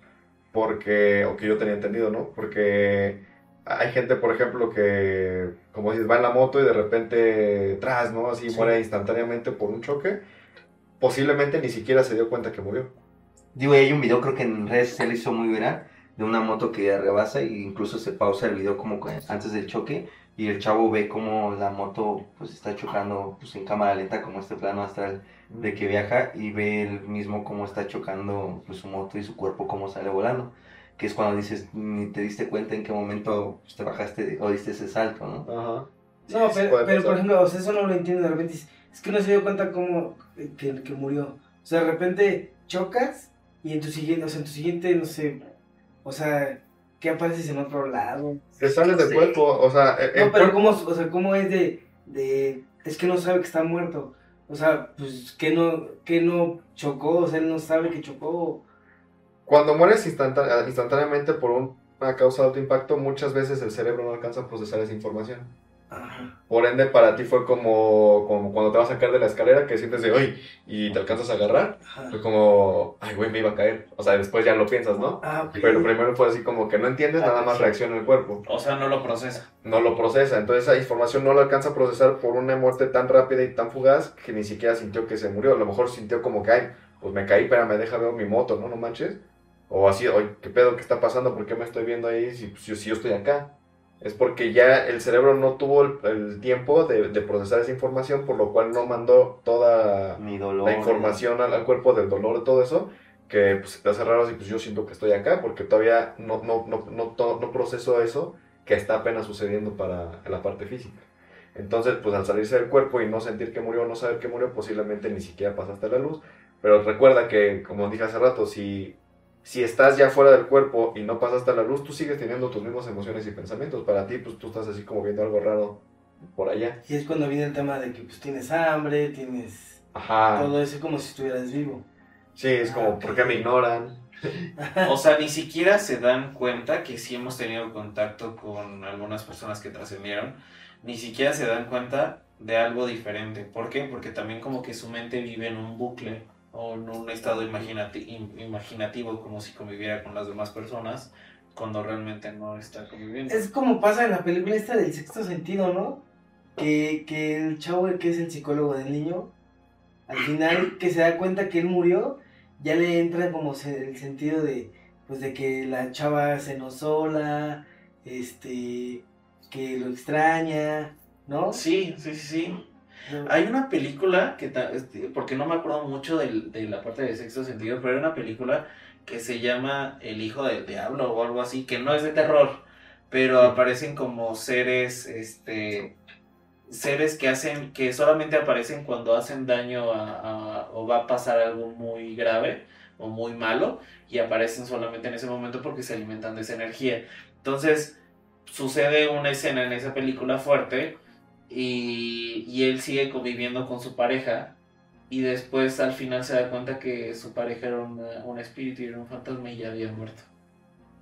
Porque, o que yo tenía entendido, ¿no? Porque hay gente, por ejemplo, que, como dices, va en la moto y de repente, tras, ¿no? Así Sí. muere instantáneamente por un choque. Posiblemente ni siquiera se dio cuenta que murió. Digo, hay un video, creo que en redes se le hizo muy viral, de una moto que rebasa e incluso se pausa el video como antes del choque y el chavo ve como la moto pues está chocando pues en cámara lenta como este plano astral de que viaja y ve él mismo cómo está chocando pues, su moto y su cuerpo cómo sale volando, que es cuando dices ni te diste cuenta en qué momento pues, te bajaste o diste ese salto, ¿no? Ajá. No, Sí, pero, puede pero por pasar. ejemplo, o sea, eso no lo entiendo de repente. Es que no se dio cuenta cómo que murió. O sea, de repente chocas y en tu siguiente, o sea, en tu siguiente, no sé, o sea, que apareces en otro lado. Te sales del Sí. cuerpo, o sea, el No, pero cuerpo- cómo, o sea, cómo es es que no sabe que está muerto. O sea, pues que no chocó, o sea, él no sabe que chocó. cuando mueres instantáneamente por una causa de alto impacto, muchas veces el cerebro no alcanza a procesar esa información. Ajá. Por ende, para ti fue como cuando te vas a caer de la escalera, que sientes de, ¡ay! Y te alcanzas a agarrar. Ajá. Fue como, ¡ay, güey, me iba a caer! O sea, después ya lo piensas, ¿no? Ah, ok. Pero primero fue así como que no entiendes, nada más reacciona el cuerpo. O sea, no lo procesa. No lo procesa. Entonces esa información no lo alcanza a procesar por una muerte tan rápida y tan fugaz que ni siquiera sintió que se murió. A lo mejor sintió como que, ¡ay! Pues me caí, pero me deja ver mi moto, ¿no? No manches. O así, oye, ¿qué pedo? ¿Qué está pasando? ¿Por qué me estoy viendo ahí si yo estoy acá? Es porque ya el cerebro no tuvo el tiempo de procesar esa información, por lo cual no mandó toda Mi dolor. la información al cuerpo del dolor y todo eso, que pues, te hace raro así, pues yo siento que estoy acá, porque todavía no proceso eso que está apenas sucediendo para la parte física. Entonces, pues al salirse del cuerpo y no sentir que murió, no saber que murió, posiblemente ni siquiera pasaste la luz. Pero recuerda que, como dije hace rato, si estás ya fuera del cuerpo y no pasaste la luz, tú sigues teniendo tus mismas emociones y pensamientos. Para ti, pues tú estás así como viendo algo raro por allá. Y es cuando viene el tema de que pues tienes hambre, tienes Ajá. todo eso como si estuvieras vivo. Sí, es como, ok. ¿por qué me ignoran? O sea, ni siquiera se dan cuenta que sí hemos tenido contacto con algunas personas que trascendieron. Ni siquiera se dan cuenta de algo diferente. ¿Por qué? Porque también como que su mente vive en un bucle o en un estado imaginativo como si conviviera con las demás personas cuando realmente no está conviviendo. Es como pasa en la película esta del Sexto Sentido, ¿no? Que el chavo que es el psicólogo del niño, al final que se da cuenta que él murió, ya le entra como el sentido de, pues de que la chava cenó sola, que lo extraña, ¿no? Sí, sí, sí, sí. No. Hay una película que, porque no me acuerdo mucho de la parte de sexto sentido, pero hay una película que se llama El Hijo del Diablo o algo así, que no es de terror, pero aparecen como seres, seres que solamente aparecen cuando hacen daño o va a pasar algo muy grave o muy malo y aparecen solamente en ese momento porque se alimentan de esa energía. Entonces sucede una escena en esa película fuerte y él sigue conviviendo con su pareja y después al final se da cuenta que su pareja era un espíritu y era un fantasma y ya había muerto.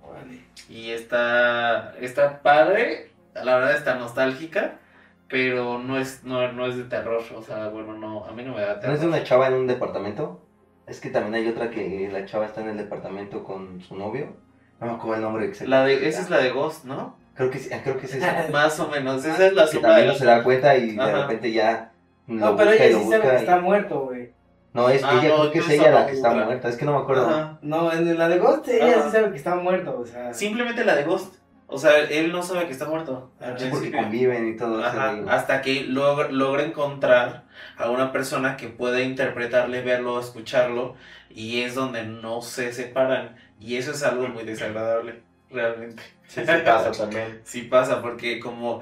Vale. Y está padre, la verdad está nostálgica, pero no es de terror, o sea, bueno, no, a mí no me da ¿No terror. es de una chava en un departamento? Es que también hay otra que la chava está en el departamento con su novio. No me acuerdo el nombre exacto. Esa es la de Ghost, ¿no? Creo que es esa. Más o menos, esa es la Que sombra también de no se da cuenta y de Ajá. repente ya lo No, pero busca y ella lo sí sabe busca. que y- está muerto, güey. No, es ella, no, creo que es entonces ella la la que está otra. muerta. Es que no me acuerdo. Ajá. No, en la de Ghost ella Ajá. sí sabe que está muerto, o sea. Simplemente la de Ghost. O sea, él no sabe que está muerto. al Sí, porque principio. conviven y todo ese Ajá, rollo. hasta que logra encontrar a una persona que pueda interpretarle, verlo, escucharlo, y es donde no se separan. Y eso es algo muy desagradable, realmente. Sí, sí pasa también. Sí pasa, porque como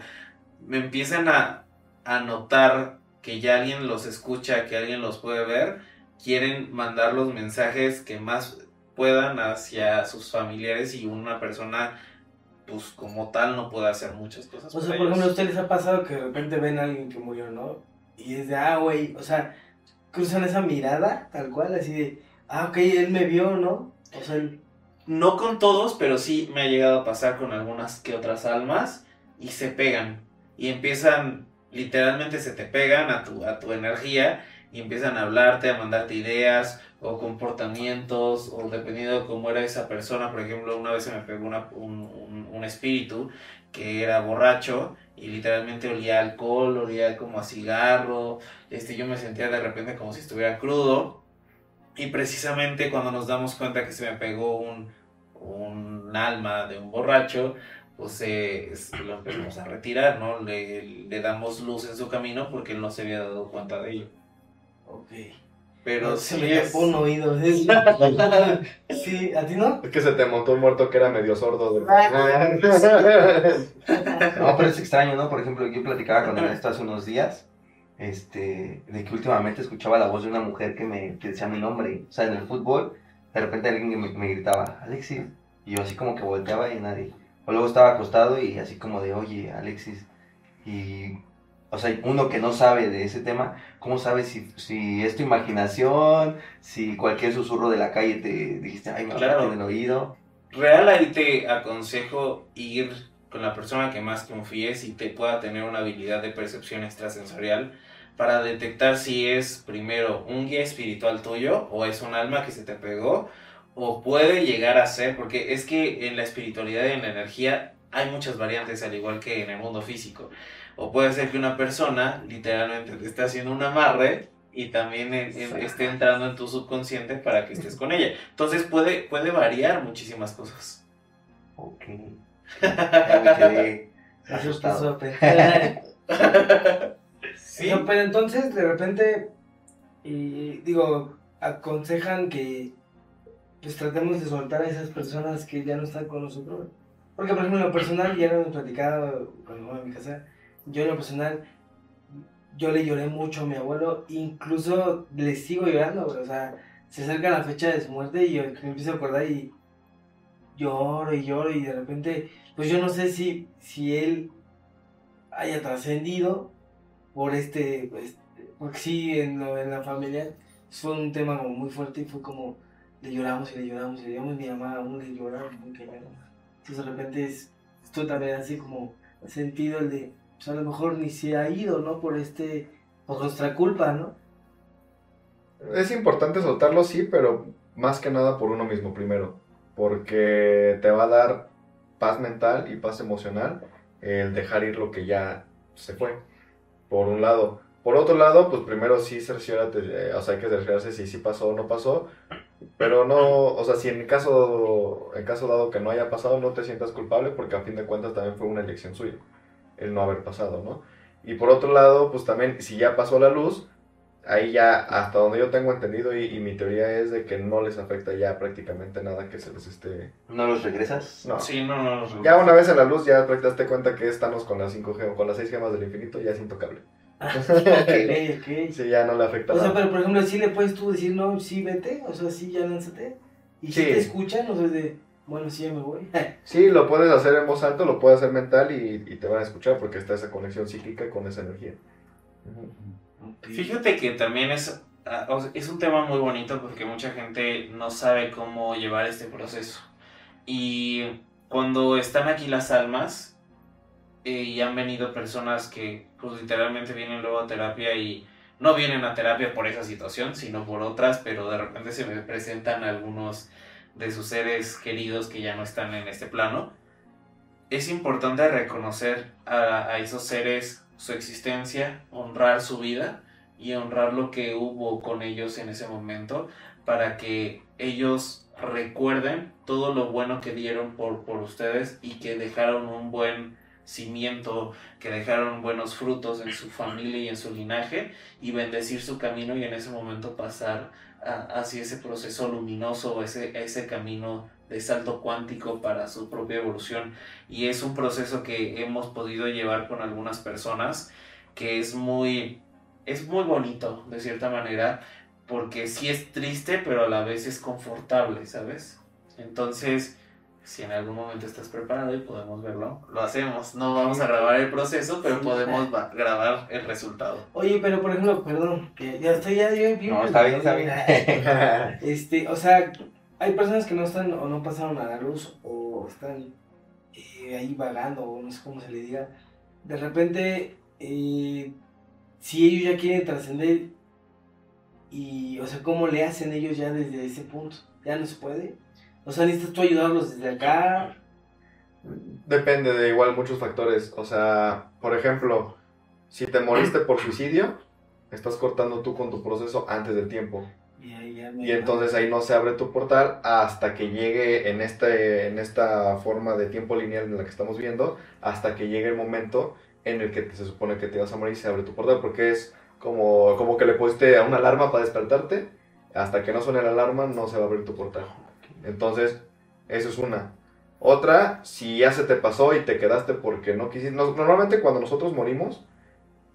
me empiezan a notar que ya alguien los escucha, que alguien los puede ver, quieren mandar los mensajes que más puedan hacia sus familiares y una persona pues como tal no puede hacer muchas cosas. O sea, por ejemplo, ¿a ustedes les ha pasado que de repente ven a alguien que murió, ¿no? Y es de, güey, o sea, cruzan esa mirada, tal cual, así de, ok, él me vio, ¿no? O sea, No con todos, pero sí me ha llegado a pasar con algunas que otras almas y se pegan y empiezan, literalmente se te pegan a tu energía y empiezan a hablarte, a mandarte ideas o comportamientos, o dependiendo de cómo era esa persona. Por ejemplo, una vez se me pegó un espíritu que era borracho y literalmente olía a alcohol, olía como a cigarro. Yo me sentía de repente como si estuviera crudo. Y precisamente cuando nos damos cuenta que se me pegó un alma de un borracho, pues lo empezamos a retirar, ¿no? Le damos luz en su camino porque él no se había dado cuenta de ello. Ok. Pero No, sí se me tapó un oído. Sí, ¿a ti no? Es que se te montó un muerto que era medio sordo. No, pero es extraño, ¿no? Por ejemplo, yo platicaba con Ernesto hace unos días, de que últimamente escuchaba la voz de una mujer que decía mi nombre. O sea, en el fútbol, de repente alguien que me gritaba, Alexis, y yo así como que volteaba y nadie. O luego estaba acostado y así como de, oye, Alexis, y... O sea, uno que no sabe de ese tema, ¿cómo sabes si es tu imaginación? Si cualquier susurro de la calle te dijiste, ay, me Claro. en el oído. Real, ahí te aconsejo ir con la persona que más confíes y te pueda tener una habilidad de percepción extrasensorial para detectar si es primero un guía espiritual tuyo o es un alma que se te pegó o puede llegar a ser, porque es que en la espiritualidad y en la energía hay muchas variantes al igual que en el mundo físico. O puede ser que una persona literalmente te esté haciendo un amarre y también esté entrando en tu subconsciente para que estés con ella. Entonces puede variar muchísimas cosas. Ok. Ya me quedé asustado. Sí. No, pero entonces, de repente, digo, aconsejan que pues tratemos de soltar a esas personas que ya no están con nosotros. Porque, por ejemplo, en lo personal, ya lo hemos platicado cuando voy a mi casa, yo en lo personal, yo le lloré mucho a mi abuelo, incluso le sigo llorando, güey. O sea, se acerca la fecha de su muerte y yo me empiezo a acordar y lloro y lloro y de repente, pues yo no sé si él haya trascendido por pues, porque sí, en la familia fue un tema como muy fuerte y fue como, le lloramos y le lloramos y le lloramos, mi mamá aún le llora muy cañón. Entonces de repente esto también así como sentido el de, pues a lo mejor ni se ha ido, ¿no? Por nuestra culpa, ¿no? Es importante soltarlo, sí, pero más que nada por uno mismo primero. Porque te va a dar paz mental y paz emocional el dejar ir lo que ya se fue, por un lado. Por otro lado, pues primero sí cerciórate, o sea, hay que cerciorarse si sí pasó o no pasó. Pero no, o sea, si en caso dado que no haya pasado, no te sientas culpable porque a fin de cuentas también fue una elección suya, el no haber pasado, ¿no? Y por otro lado, pues también, si ya pasó la luz, ahí ya, hasta donde yo tengo entendido y mi teoría es de que no les afecta ya prácticamente nada que se les esté... ¿No los regresas? No. Sí, no. Ya una vez en la luz ya te das cuenta que estamos con las 5G o con las 6 gemas del infinito, ya es intocable. Ok. Sí, ya no le afecta O sea, nada. pero por ejemplo, sí le puedes tú decir, no, sí, vete, o sea, sí, ya lánzate. Y si Sí. te escuchan, o sea, de, bueno, sí, ya me voy. Sí, lo puedes hacer en voz alta, lo puedes hacer mental y te van a escuchar porque está esa conexión psíquica con esa energía. Fíjate que también o sea, es un tema muy bonito porque mucha gente no sabe cómo llevar este proceso. Y cuando están aquí las almas, y han venido personas que pues literalmente vienen luego a terapia y no vienen a terapia por esa situación, sino por otras, pero de repente se me presentan algunos de sus seres queridos que ya no están en este plano. Es importante reconocer a esos seres su existencia, honrar su vida y honrar lo que hubo con ellos en ese momento para que ellos recuerden todo lo bueno que dieron por ustedes y que dejaron un buen cimiento, que dejaron buenos frutos en su familia y en su linaje y bendecir su camino y en ese momento pasar hacia ese proceso luminoso, ese camino de salto cuántico para su propia evolución. Y es un proceso que hemos podido llevar con algunas personas que es muy bonito de cierta manera porque sí es triste pero a la vez es confortable, ¿sabes? Entonces, si en algún momento estás preparado y podemos verlo, lo hacemos. No vamos a grabar el proceso, pero Sí. podemos grabar el resultado. Oye, pero por ejemplo, perdón, que ya estoy ya bien. No, está bien. O sea, hay personas que no están o no pasaron a la luz o están ahí vagando o no sé cómo se le diga. De repente, si ellos ya quieren trascender, Y, o sea, ¿cómo le hacen ellos ya desde ese punto? ¿Ya no se puede? O sea, ¿necesitas tú ayudarlos desde acá? Depende de igual muchos factores. O sea, por ejemplo, si te moriste por suicidio, estás cortando tú con tu proceso antes del tiempo. Y ahí ya no Y entonces ahí no se abre tu portal hasta que llegue en esta forma de tiempo lineal en la que estamos viendo, hasta que llegue el momento en el que se supone que te vas a morir y se abre tu portal, porque es como que le pusiste a una alarma para despertarte, hasta que no suene la alarma no se va a abrir tu portal. Entonces, eso es una. Otra, si ya se te pasó y te quedaste porque no quisiste... Normalmente cuando nosotros morimos,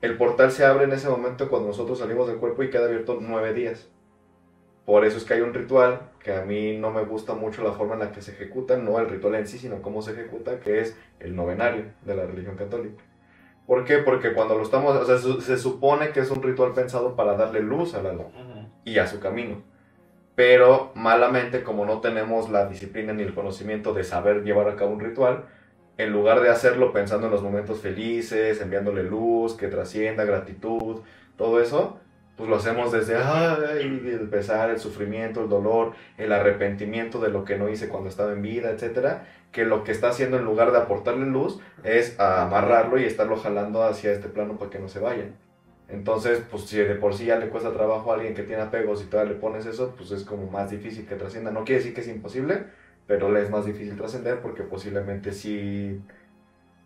el portal se abre en ese momento cuando nosotros salimos del cuerpo y queda abierto 9 días. Por eso es que hay un ritual que a mí no me gusta mucho la forma en la que se ejecuta, no el ritual en sí, sino cómo se ejecuta, que es el novenario de la religión católica. ¿Por qué? Porque cuando lo estamos, o sea, se supone que es un ritual pensado para darle luz al alma y a su camino. Pero malamente, como no tenemos la disciplina ni el conocimiento de saber llevar a cabo un ritual, en lugar de hacerlo pensando en los momentos felices, enviándole luz, que trascienda, gratitud, todo eso, pues lo hacemos desde el pesar, el sufrimiento, el dolor, el arrepentimiento de lo que no hice cuando estaba en vida, etcétera, que lo que está haciendo en lugar de aportarle luz es amarrarlo y estarlo jalando hacia este plano para que no se vaya. Entonces, pues si de por sí ya le cuesta trabajo a alguien que tiene apegos y todavía le pones eso, pues es como más difícil que trascienda. No quiere decir que es imposible, pero le es más difícil trascender porque posiblemente sí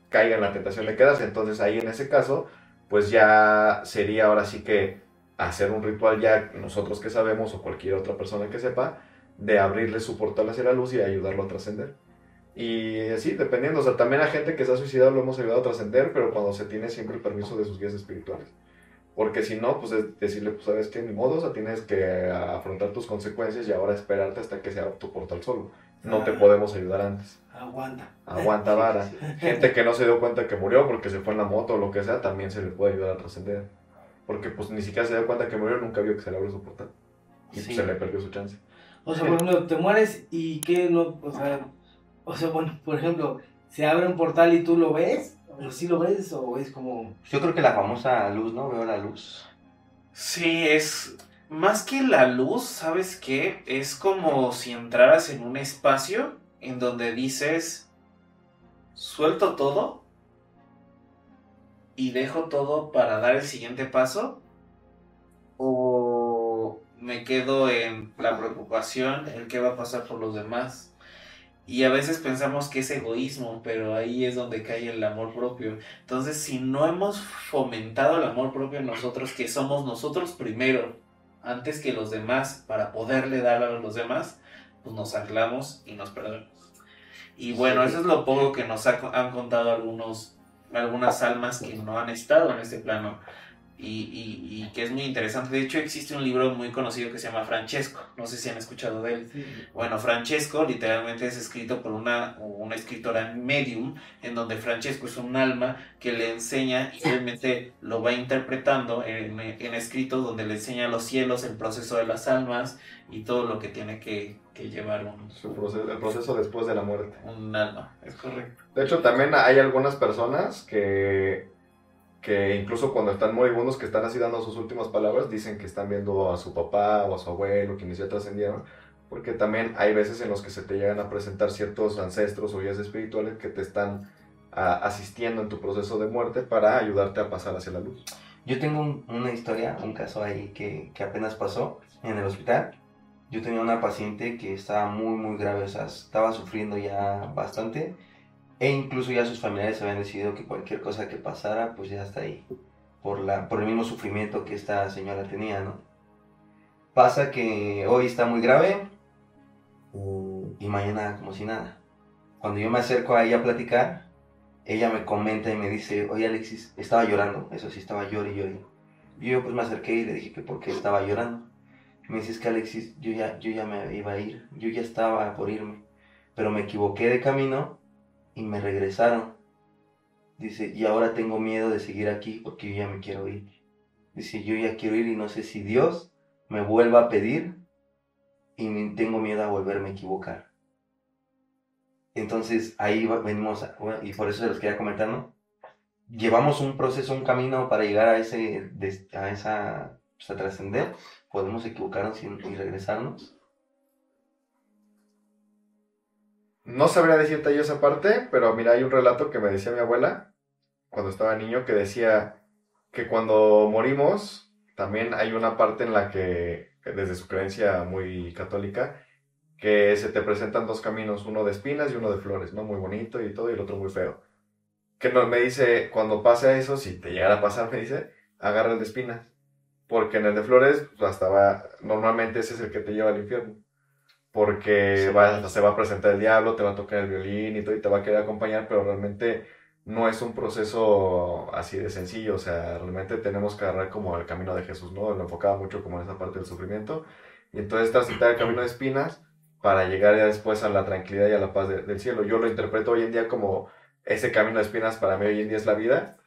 caiga en la tentación de quedarse. Entonces ahí en ese caso, pues ya sería ahora sí que hacer un ritual ya nosotros que sabemos o cualquier otra persona que sepa, de abrirle su portal hacia la luz y ayudarlo a trascender. Y así, dependiendo, o sea, también a gente que se ha suicidado lo hemos ayudado a trascender, pero cuando se tiene siempre el permiso de sus guías espirituales. Porque si no, pues es decirle, pues sabes que ni modo, o sea, tienes que afrontar tus consecuencias y ahora esperarte hasta que se abra tu portal solo. No te podemos ayudar antes. Aguanta. Aguanta vara. Gente que no se dio cuenta que murió porque se fue en la moto o lo que sea, también se le puede ayudar a trascender. Porque pues ni siquiera se dio cuenta que murió, nunca vio que se le abrió su portal. Y pues, se le perdió su chance. O sea, por ejemplo, te mueres y que no, o sea, bueno, por ejemplo, se abre un portal y tú lo ves, o sí lo ves, o es como... Yo creo que la famosa luz, ¿no? Veo la luz. Sí, es más que la luz, ¿sabes qué? Es como si entraras en un espacio en donde dices, suelto todo y dejo todo para dar el siguiente paso, o me quedo en la preocupación, en qué va a pasar por los demás. Y a veces pensamos que es egoísmo, pero ahí es donde cae el amor propio. Entonces, si no hemos fomentado el amor propio en nosotros, que somos nosotros primero, antes que los demás, para poderle dar a los demás, pues nos aislamos y nos perdemos. Y bueno, eso es lo poco que nos han contado algunas almas que no han estado en este plano. Y que es muy interesante. De hecho, existe un libro muy conocido que se llama Francesco. No sé si han escuchado de él. Sí. Bueno, Francesco literalmente es escrito por una escritora medium, en donde Francesco es un alma que le enseña y realmente lo va interpretando en escritos donde le enseña los cielos, el proceso de las almas y todo lo que tiene que llevar El proceso después de la muerte. Un alma, es correcto. De hecho, también hay algunas personas que incluso cuando están moribundos, que están así dando sus últimas palabras, dicen que están viendo a su papá o a su abuelo, quienes ya trascendieron, porque también hay veces en los que se te llegan a presentar ciertos ancestros o guías espirituales que te están asistiendo en tu proceso de muerte para ayudarte a pasar hacia la luz. Yo tengo una historia, un caso ahí que apenas pasó en el hospital. Yo tenía una paciente que estaba muy grave, o sea, estaba sufriendo ya bastante. E incluso ya sus familiares habían decidido que cualquier cosa que pasara, pues ya está ahí. Por el mismo sufrimiento que esta señora tenía, ¿no? Pasa que hoy está muy grave y mañana como si nada. Cuando yo me acerco a ella a platicar, ella me comenta y me dice, oye Alexis, estaba llorando, eso sí, estaba llorando. Y yo pues me acerqué y le dije que por qué estaba llorando. Me dice, es que Alexis, yo ya me iba a ir, yo ya estaba por irme, pero me equivoqué de camino y me regresaron. Dice, y ahora tengo miedo de seguir aquí porque yo ya me quiero ir. Dice, yo ya quiero ir y no sé si Dios me vuelva a pedir y tengo miedo a volverme a equivocar. Entonces ahí venimos, y por eso se los quería comentar, ¿no? Llevamos un proceso, un camino para llegar a esa pues, a trascender, podemos equivocarnos y regresarnos. No sabría decirte yo esa parte, pero mira, hay un relato que me decía mi abuela cuando estaba niño que decía que cuando morimos, también hay una parte en la que, desde su creencia muy católica, que se te presentan dos caminos, uno de espinas y uno de flores, ¿no? Muy bonito y todo, y el otro muy feo. Que no, me dice, cuando pase eso, si te llegara a pasar, me dice, agarra el de espinas. Porque en el de flores, pues, normalmente ese es el que te lleva al infierno. Porque Sí. hasta se va a presentar el diablo, te va a tocar el violín y todo, y te va a querer acompañar, pero realmente no es un proceso así de sencillo. O sea, realmente tenemos que agarrar como el camino de Jesús, ¿no? Lo enfocaba mucho como en esa parte del sufrimiento. Y entonces transitar el camino de espinas para llegar ya después a la tranquilidad y a la paz del cielo. Yo lo interpreto hoy en día como ese camino de espinas para mí hoy en día es la vida,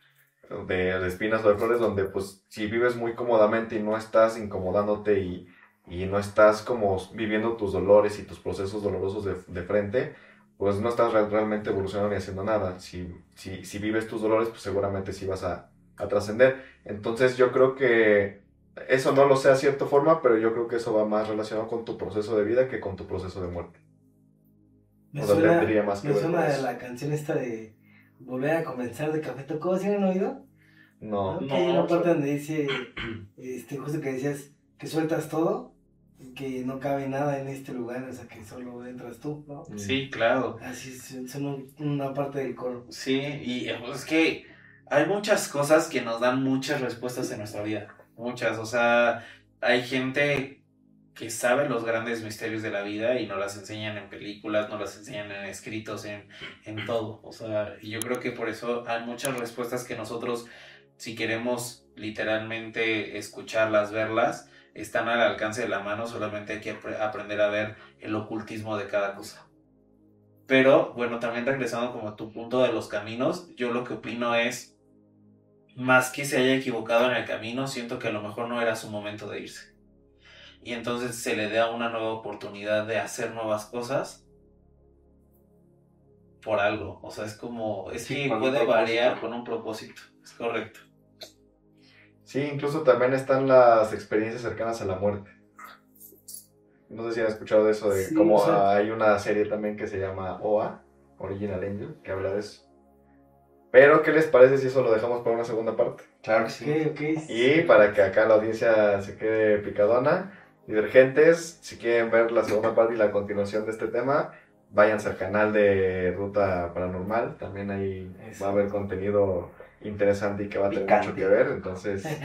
de espinas o de flores, donde pues si vives muy cómodamente y no estás incomodándote y no estás como viviendo tus dolores y tus procesos dolorosos de frente, pues no estás realmente evolucionando ni haciendo nada. Si vives tus dolores, pues seguramente sí vas a trascender. Entonces yo creo que eso no lo sé a cierta forma, pero yo creo que eso va más relacionado con tu proceso de vida que con tu proceso de muerte. Me O sea, suena, tendría más que me ver con suena eso. la canción esta de Volver a comenzar de Café Tacuba, ¿sí han oído? No. ¿No? Que hay una No, parte donde dice, justo que decías que sueltas todo y que no cabe nada en este lugar, o sea, que solo entras tú, ¿no? sí, claro. Así son una parte del coro. Sí, y es que hay muchas cosas que nos dan muchas respuestas en nuestra vida. Muchas, o sea, hay gente que sabe los grandes misterios de la vida y nos las enseñan en películas, nos las enseñan en escritos, en todo. O sea, y yo creo que por eso hay muchas respuestas que nosotros, si queremos literalmente escucharlas, verlas, están al alcance de la mano, solamente hay que aprender a ver el ocultismo de cada cosa. Pero bueno, también regresando como a tu punto de los caminos, yo lo que opino es, más que se haya equivocado en el camino, siento que a lo mejor no era su momento de irse. Y entonces se le da una nueva oportunidad de hacer nuevas cosas por algo. O sea, es como, es Sí, que con un puede variar propósito. con un propósito. Es correcto. Sí, incluso también están las experiencias cercanas a la muerte. No sé si han escuchado de eso, de Sí, o cómo sea, hay una serie también que se llama OA, Original Angel, que habla de eso. Pero, ¿qué les parece si eso lo dejamos para una segunda parte? Claro que sí. ok. Y para que acá la audiencia se quede picadona, divergentes, si quieren ver la segunda parte y la continuación de este tema, váyanse al canal de Ruta Paranormal. También ahí Eso. va a haber contenido interesante y que va a tener Picante. mucho que ver. Entonces,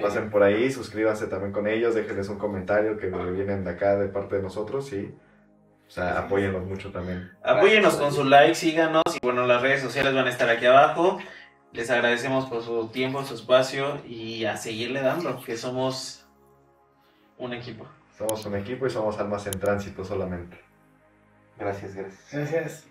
pasen por ahí, suscríbanse también con ellos, déjenles un comentario que vienen de acá de parte de nosotros y o sea, apóyennos mucho también. Apóyenos Gracias. con su like, síganos y bueno, las redes sociales van a estar aquí abajo. Les agradecemos por su tiempo, su espacio y a seguirle dando, que somos un equipo. Somos un equipo y somos almas en tránsito solamente. Gracias, gracias. Gracias.